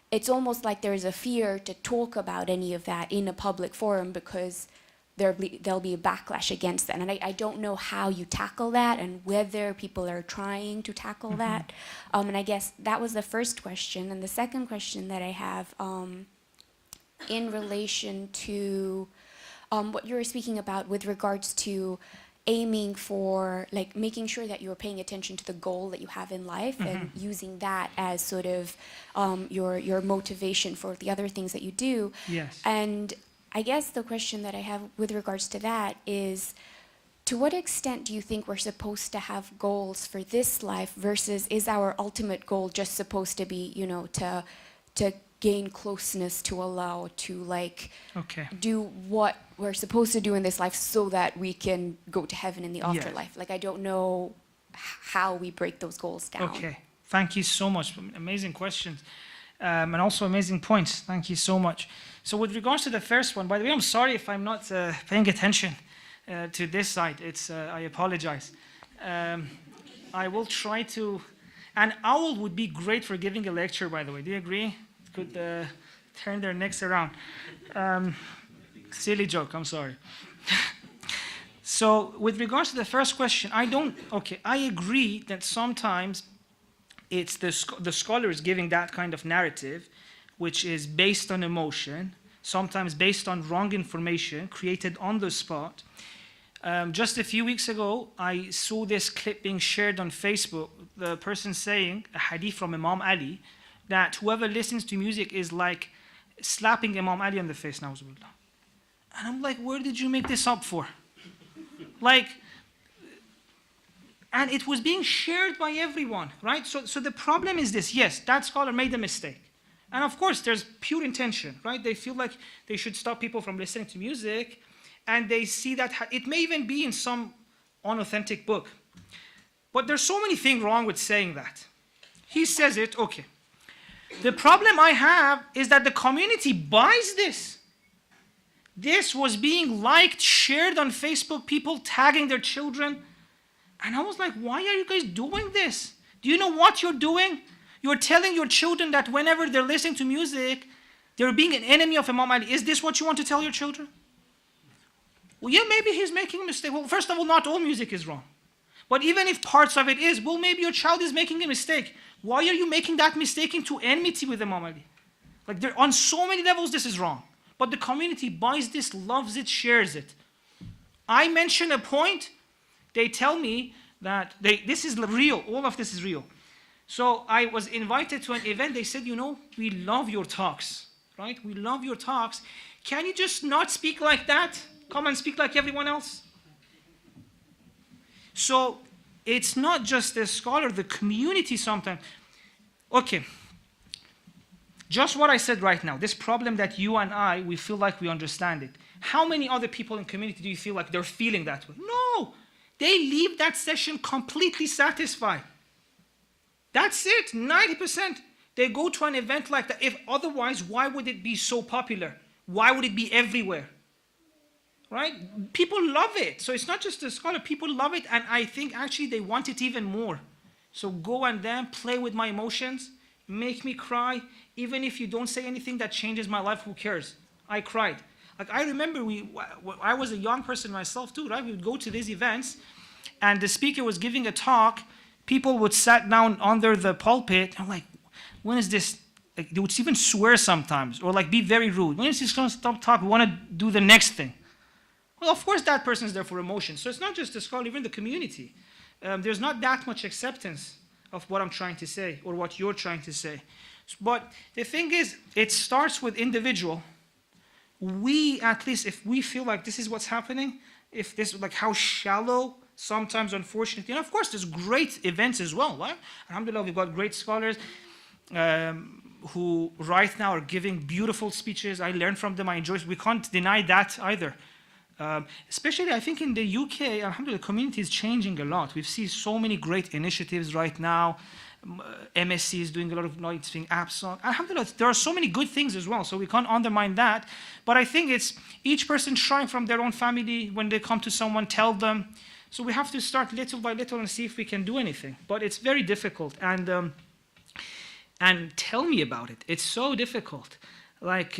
it's almost like there's a fear to talk about any of that in a public forum because there'll be a backlash against that. And I don't know how you tackle that and whether people are trying to tackle that. And I guess that was the first question. And the second question that I have in relation to what you were speaking about with regards to aiming for, like, making sure that you're paying attention to the goal that you have in life and using that as sort of your motivation for the other things that you do. Yes. And I guess the question that I have with regards to that is, to what extent do you think we're supposed to have goals for this life versus is our ultimate goal just supposed to be, you know, to gain closeness to Allah, to like do what we're supposed to do in this life so that we can go to heaven in the afterlife? Like, I don't know how we break those goals down. Okay, thank you so much. Amazing questions. And also amazing points. Thank you so much. So with regards to the first one, by the way, I'm sorry if I'm not paying attention to this side. I apologize. I will try to. An owl would be great for giving a lecture, by the way. Do you agree? Could turn their necks around. Silly joke, I'm sorry. So with regards to the first question, I agree that sometimes it's the scholar is giving that kind of narrative, which is based on emotion, sometimes based on wrong information created on the spot. Just a few weeks ago, I saw this clip being shared on Facebook, the person saying, a hadith from Imam Ali, that whoever listens to music is like slapping Imam Ali on the face, na'uzubillah. And I'm like, where did you make this up for? Like, and it was being shared by everyone, right? So the problem is this: yes, that scholar made a mistake. And of course, there's pure intention, right? They feel like they should stop people from listening to music, and they see that it may even be in some unauthentic book. But there's so many things wrong with saying that. He says it, okay. The problem I have is that the community buys this. This was being liked, shared on Facebook, people tagging their children. And I was like, why are you guys doing this? Do you know what you're doing? You're telling your children that whenever they're listening to music, they're being an enemy of Imam Ali. Is this what you want to tell your children? Well, yeah, maybe he's making a mistake. Well, first of all, not all music is wrong. But even if parts of it is, well, maybe your child is making a mistake. Why are you making that mistake into enmity with Imam Ali? Like, on so many levels, this is wrong. But the community buys this, loves it, shares it. I mention a point, they tell me that this is real, all of this is real. So I was invited to an event, they said, you know, we love your talks, right? We love your talks. Can you just not speak like that? Come and speak like everyone else. So it's not just the scholar, the community sometimes. Okay. Just what I said right now, this problem that you and I, we feel like we understand it. How many other people in community do you feel like they're feeling that way? No. They leave that session completely satisfied. That's it, 90%. They go to an event like that. If otherwise, why would it be so popular? Why would it be everywhere? Right? People love it. So it's not just the scholar, people love it, and I think actually they want it even more. So go and then play with my emotions, make me cry. Even if you don't say anything that changes my life, who cares? I cried. Like, I remember I was a young person myself too, right? We would go to these events, and the speaker was giving a talk. People would sit down under the pulpit. I'm like, when is this? Like, they would even swear sometimes, or like be very rude. When is this going to stop talking? We want to do the next thing. Well, of course, that person is there for emotion. So it's not just the scholar, even the community. There's not that much acceptance of what I'm trying to say or what you're trying to say. But the thing is, it starts with individual. We, at least, if we feel like this is what's happening, if this, like how shallow, sometimes unfortunately, and of course there's great events as well, right? Alhamdulillah, we've got great scholars who right now are giving beautiful speeches. I learn from them, I enjoy it. We can't deny that either. Especially, I think in the UK, alhamdulillah, the community is changing a lot. We've seen so many great initiatives right now. MSc is doing a lot of doing apps. Alhamdulillah, there are so many good things as well, so we can't undermine that. But I think it's each person trying from their own family. When they come to someone, tell them. So we have to start little by little and see if we can do anything. But it's very difficult. And tell me about it. It's so difficult. Like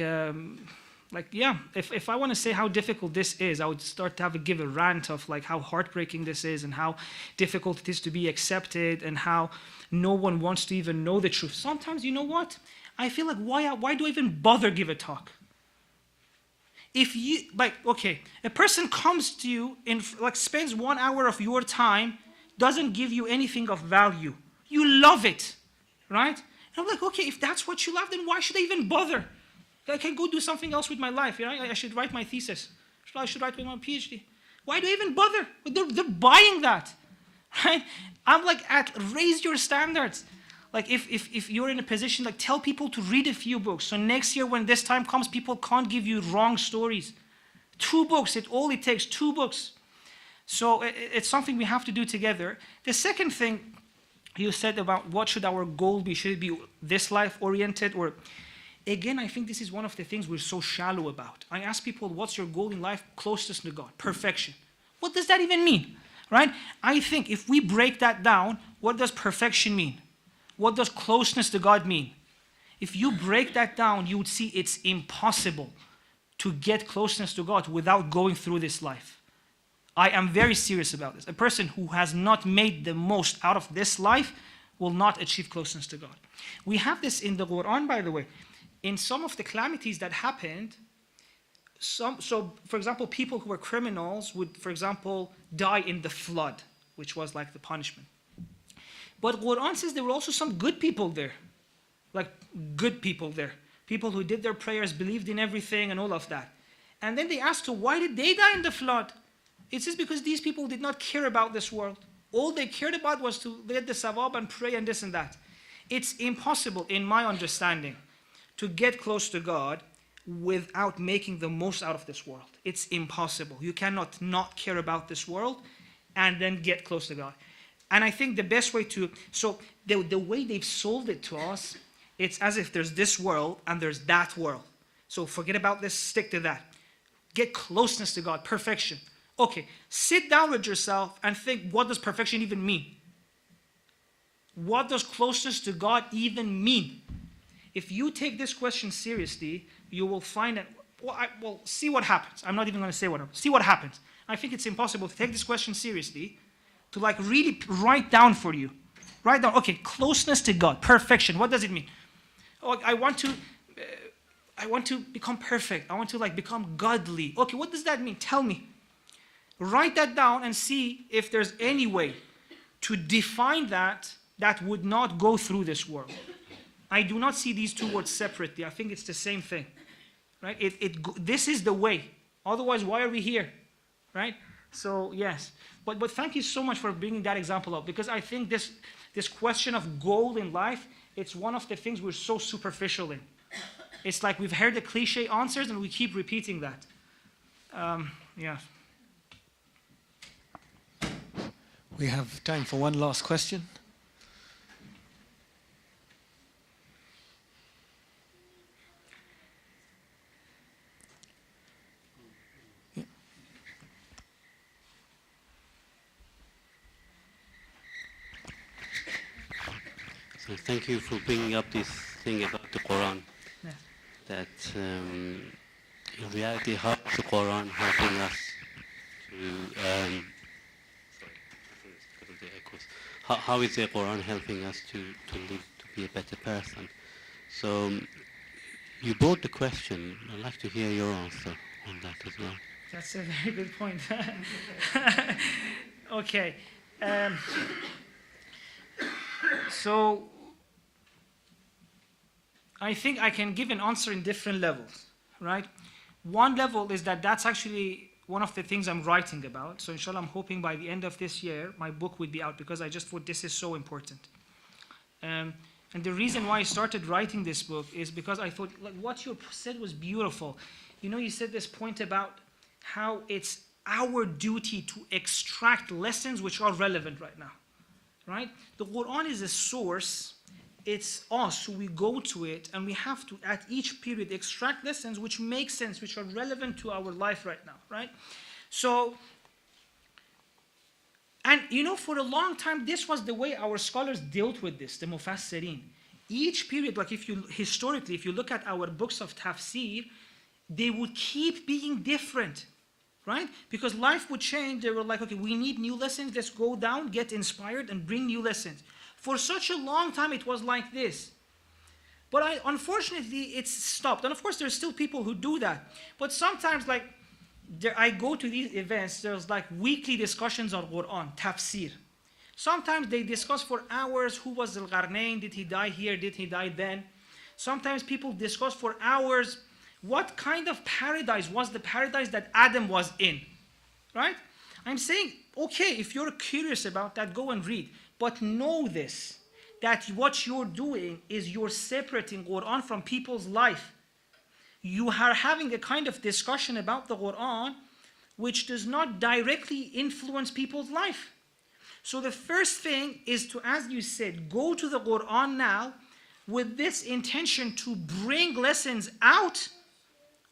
yeah, if I want to say how difficult this is, I would start to give a rant of like how heartbreaking this is and how difficult it is to be accepted and how no one wants to even know the truth. Sometimes, you know what? I feel like, why do I even bother give a talk? If you, like, okay, a person comes to you and like spends 1 hour of your time, doesn't give you anything of value. You love it, right? And I'm like, okay, if that's what you love, then why should I even bother? I can go do something else with my life. You know? I should write my thesis. I should write my PhD. Why do I even bother? They're buying that, right? I'm like, raise your standards. Like if you're in a position, like tell people to read a few books. So next year when this time comes, people can't give you wrong stories. 2 books, all it takes, 2 books. So it's something we have to do together. The second thing you said about what should our goal be? Should it be this life oriented or... Again, I think this is one of the things we're so shallow about. I ask people, what's your goal in life? Closeness to God, perfection. What does that even mean, right? I think if we break that down, what does perfection mean? What does closeness to God mean? If you break that down, you would see it's impossible to get closeness to God without going through this life. I am very serious about this. A person who has not made the most out of this life will not achieve closeness to God. We have this in the Quran, by the way. In some of the calamities that happened, so for example, people who were criminals would, for example, die in the flood, which was like the punishment. But Quran says there were also some good people there, like good people there, people who did their prayers, believed in everything and all of that. And then they asked, why did they die in the flood? It says because these people did not care about this world. All they cared about was to get the sawab and pray and this and that. It's impossible, in my understanding, to get close to God without making the most out of this world. It's impossible. You cannot not care about this world and then get close to God. And I think the best way to, so the way they've sold it to us, it's as if there's this world and there's that world. So forget about this, stick to that. Get closeness to God, perfection. Okay, sit down with yourself and think, what does perfection even mean? What does closeness to God even mean? If you take this question seriously, you will find that, well, see what happens. I'm not even going to say what happens. See what happens. I think it's impossible to take this question seriously, to like really write down for you. Write down, okay, closeness to God, perfection. What does it mean? Oh, I want to become perfect. I want to like become godly. Okay, what does that mean? Tell me. Write that down and see if there's any way to define that would not go through this world. I do not see these two words separately. I think it's the same thing, right? This is the way. Otherwise, why are we here, right? So yes, but thank you so much for bringing that example up, because I think this question of goal in life, it's one of the things we're so superficial in. It's like we've heard the cliche answers and we keep repeating that. Yeah. We have time for one last question. So thank you for bringing up this thing about the Quran. Yeah. That in reality, how is the Quran helping us to how is the Quran helping us to live, to be a better person? So you brought the question. I'd like to hear your answer on that as well. That's a very good point. Okay. So I think I can give an answer in different levels, right? One level is that's actually one of the things I'm writing about. So inshallah, I'm hoping by the end of this year, my book will be out, because I just thought this is so important. And the reason why I started writing this book is because I thought, like, what you said was beautiful. You know, you said this point about how it's our duty to extract lessons which are relevant right now, right? The Quran is a source. It's us, so we go to it, and we have to, at each period, extract lessons which make sense, which are relevant to our life right now, right? So, and you know, for a long time, this was the way our scholars dealt with this, the Mufassirin. Each period, like historically, if you look at our books of tafsir, they would keep being different, right? Because life would change. They were like, okay, we need new lessons. Let's go down, get inspired, and bring new lessons. For such a long time, it was like this. But unfortunately, it's stopped. And of course, there's still people who do that. But sometimes, like, I go to these events, there's like weekly discussions on Quran, tafsir. Sometimes they discuss for hours, who was Al-Qarnayn, did he die here, did he die then? Sometimes people discuss for hours, what kind of paradise was the paradise that Adam was in, right? I'm saying, okay, if you're curious about that, go and read. But know this, that what you're doing is you're separating Quran from people's life. You are having a kind of discussion about the Quran which does not directly influence people's life. So the first thing is to, as you said, go to the Quran now with this intention to bring lessons out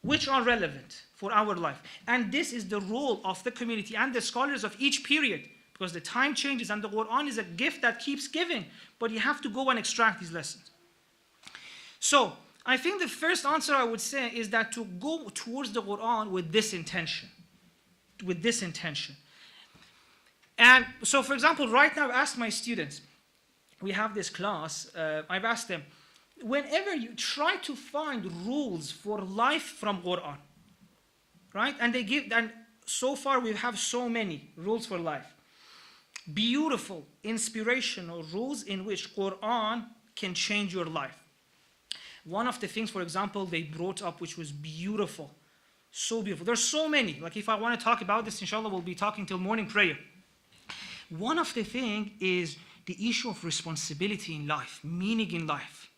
which are relevant for our life. And this is the role of the community and the scholars of each period. Because the time changes and the Quran is a gift that keeps giving. But you have to go and extract these lessons. So, I think the first answer I would say is that to go towards the Quran with this intention. With this intention. And so, for example, right now I've asked my students, we have this class, I've asked them, whenever you try to find rules for life from Quran, right? And they give, and so far we have so many rules for life. Beautiful, inspirational rules in which Quran can change your life. One of the things, for example, they brought up, which was beautiful, so beautiful. There's so many. Like if I want to talk about this, inshallah, we'll be talking till morning prayer. One of the things is the issue of responsibility in life, meaning in life.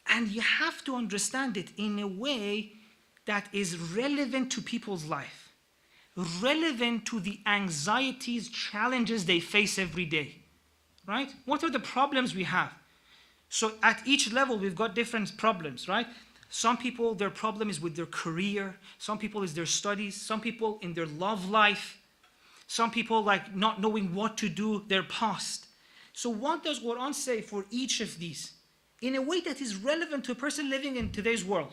And you have to understand it in a way that is relevant to people's life. relevant to the anxieties, challenges they face every day, right? What are the problems we have? So at each level, we've got different problems, right? Some people, their problem is with their career. Some people is their studies. Some people in their love life. Some people like not knowing what to do, their past. So what does Quran say for each of these? In a way that is relevant to a person living in today's world,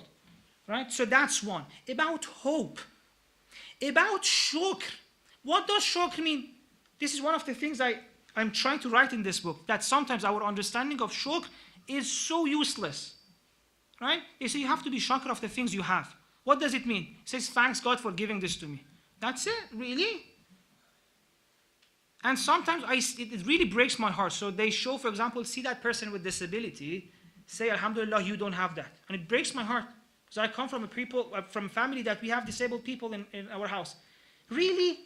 right? So that's one. About hope. About shukr. What does shukr mean? This is one of the things I'm trying to write in this book, that sometimes our understanding of shukr is so useless, right? You see, you have to be shukr of the things you have. What does it mean? It says, thanks God for giving this to me. That's it, really? And sometimes it really breaks my heart. So they show, for example, see that person with disability, say, Alhamdulillah, you don't have that. And it breaks my heart. Because I come from a family that we have disabled people in our house. Really?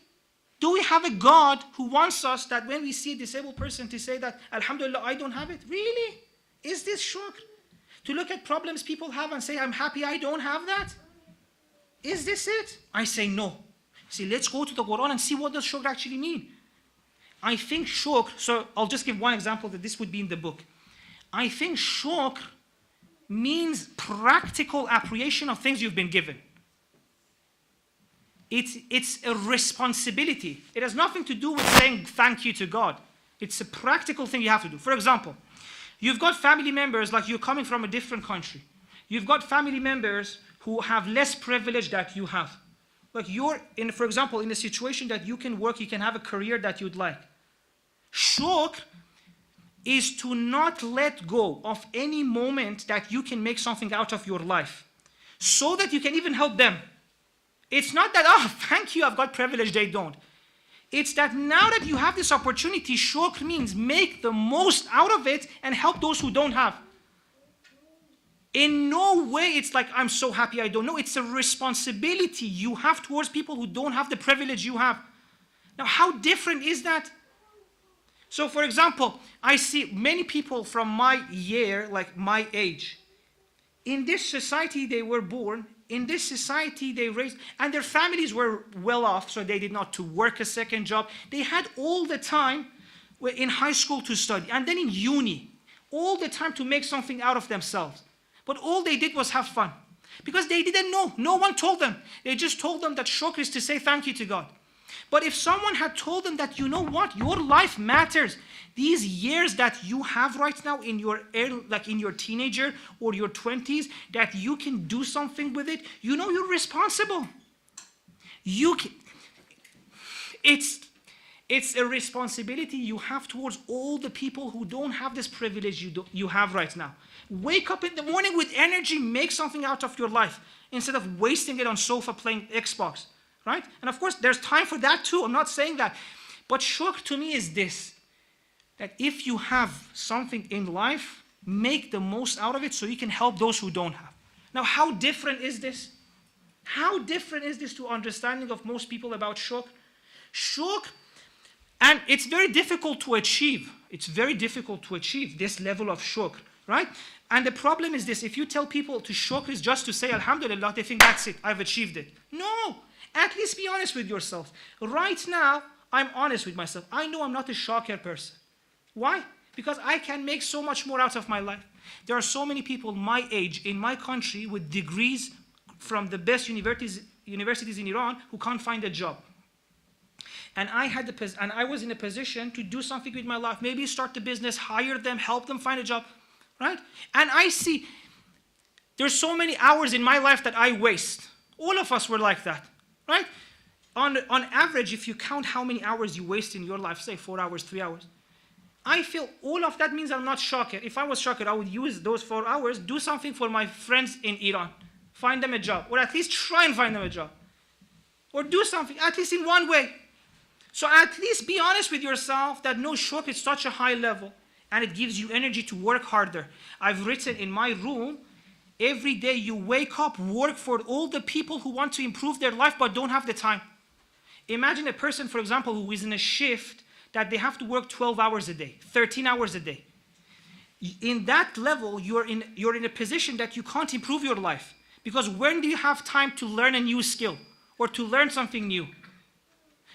Do we have a God who wants us that when we see a disabled person to say that, Alhamdulillah, I don't have it? Really? Is this shukr? To look at problems people have and say, I'm happy I don't have that? Is this it? I say no. See, let's go to the Quran and see what does shukr actually mean. I think shukr, so I'll just give one example that this would be in the book. I think shukr means practical appreciation of things you've been given. It's a responsibility. It has nothing to do with saying thank you to God. It's a practical thing you have to do. For example, you've got family members, like you're coming from a different country. You've got family members who have less privilege that you have. Like you're, for example, in a situation that you can work, you can have a career that you'd like. Shukr is to not let go of any moment that you can make something out of your life, so that you can even help them. It's not that, oh, thank you, I've got privilege, they don't. It's that now that you have this opportunity, shukr means make the most out of it and help those who don't have. In no way it's like, I'm so happy I don't know. It's a responsibility you have towards people who don't have the privilege you have. Now, how different is that? So, for example, I see many people from my year, like my age. In this society they were born, in this society they raised, and their families were well off, so they did not to work a second job. They had all the time in high school to study, and then in uni, all the time to make something out of themselves. But all they did was have fun, because they didn't know. No one told them. They just told them that shukr is to say thank you to God. But if someone had told them that, you know what, your life matters. These years that you have right now in your teenager or your 20s, that you can do something with it, you know you're responsible. It's a responsibility you have towards all the people who don't have this privilege you have right now. Wake up in the morning with energy, make something out of your life, instead of wasting it on sofa playing Xbox. Right? And of course, there's time for that too. I'm not saying that. But shukr to me is this, that if you have something in life, make the most out of it so you can help those who don't have. Now, how different is this? How different is this to understanding of most people about shukr? Shukr, and it's very difficult to achieve. It's very difficult to achieve this level of shukr, right? And the problem is this, if you tell people to shukr is just to say Alhamdulillah, they think that's it, I've achieved it. No! At least be honest with yourself. Right now, I'm honest with myself. I know I'm not a shakir person. Why? Because I can make so much more out of my life. There are so many people my age in my country with degrees from the best universities in Iran who can't find a job. And I was in a position to do something with my life. Maybe start a business, hire them, help them find a job, right? And I see there's so many hours in my life that I waste. All of us were like that. Right? On average, if you count how many hours you waste in your life, say 4 hours, 3 hours, I feel all of that means I'm not shakir. If I was shakir, I would use those 4 hours, do something for my friends in Iran. Find them a job, or at least try and find them a job. Or do something, at least in one way. So at least be honest with yourself that no, shukr is such a high level, and it gives you energy to work harder. I've written in my room, every day you wake up, work for all the people who want to improve their life but don't have the time. Imagine a person, for example, who is in a shift that they have to work 12 hours a day, 13 hours a day. In that level, you're in a position that you can't improve your life. Because when do you have time to learn a new skill or to learn something new?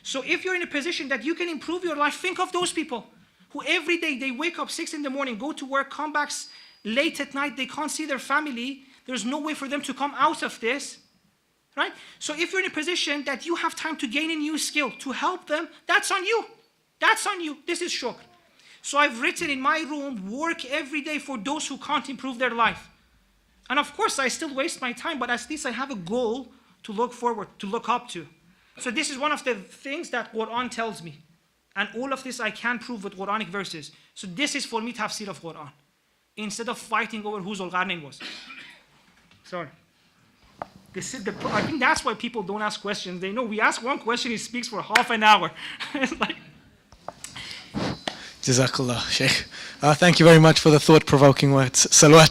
So if you're in a position that you can improve your life, think of those people who every day they wake up 6 in the morning, go to work, come back late at night, they can't see their family. There's no way for them to come out of this, right? So if you're in a position that you have time to gain a new skill, to help them, that's on you. That's on you. This is shukr. So I've written in my room, work every day for those who can't improve their life. And of course, I still waste my time, but at least I have a goal to look forward, to look up to. So this is one of the things that Quran tells me. And all of this I can prove with Quranic verses. So this is for me tafsir of Quran, instead of fighting over who Zulqarnain was. Sorry. I think that's why people don't ask questions. They know we ask one question, he speaks for half an hour. It's like, Jazakallah, Shaykh. Thank you very much for the thought-provoking words. Salawat.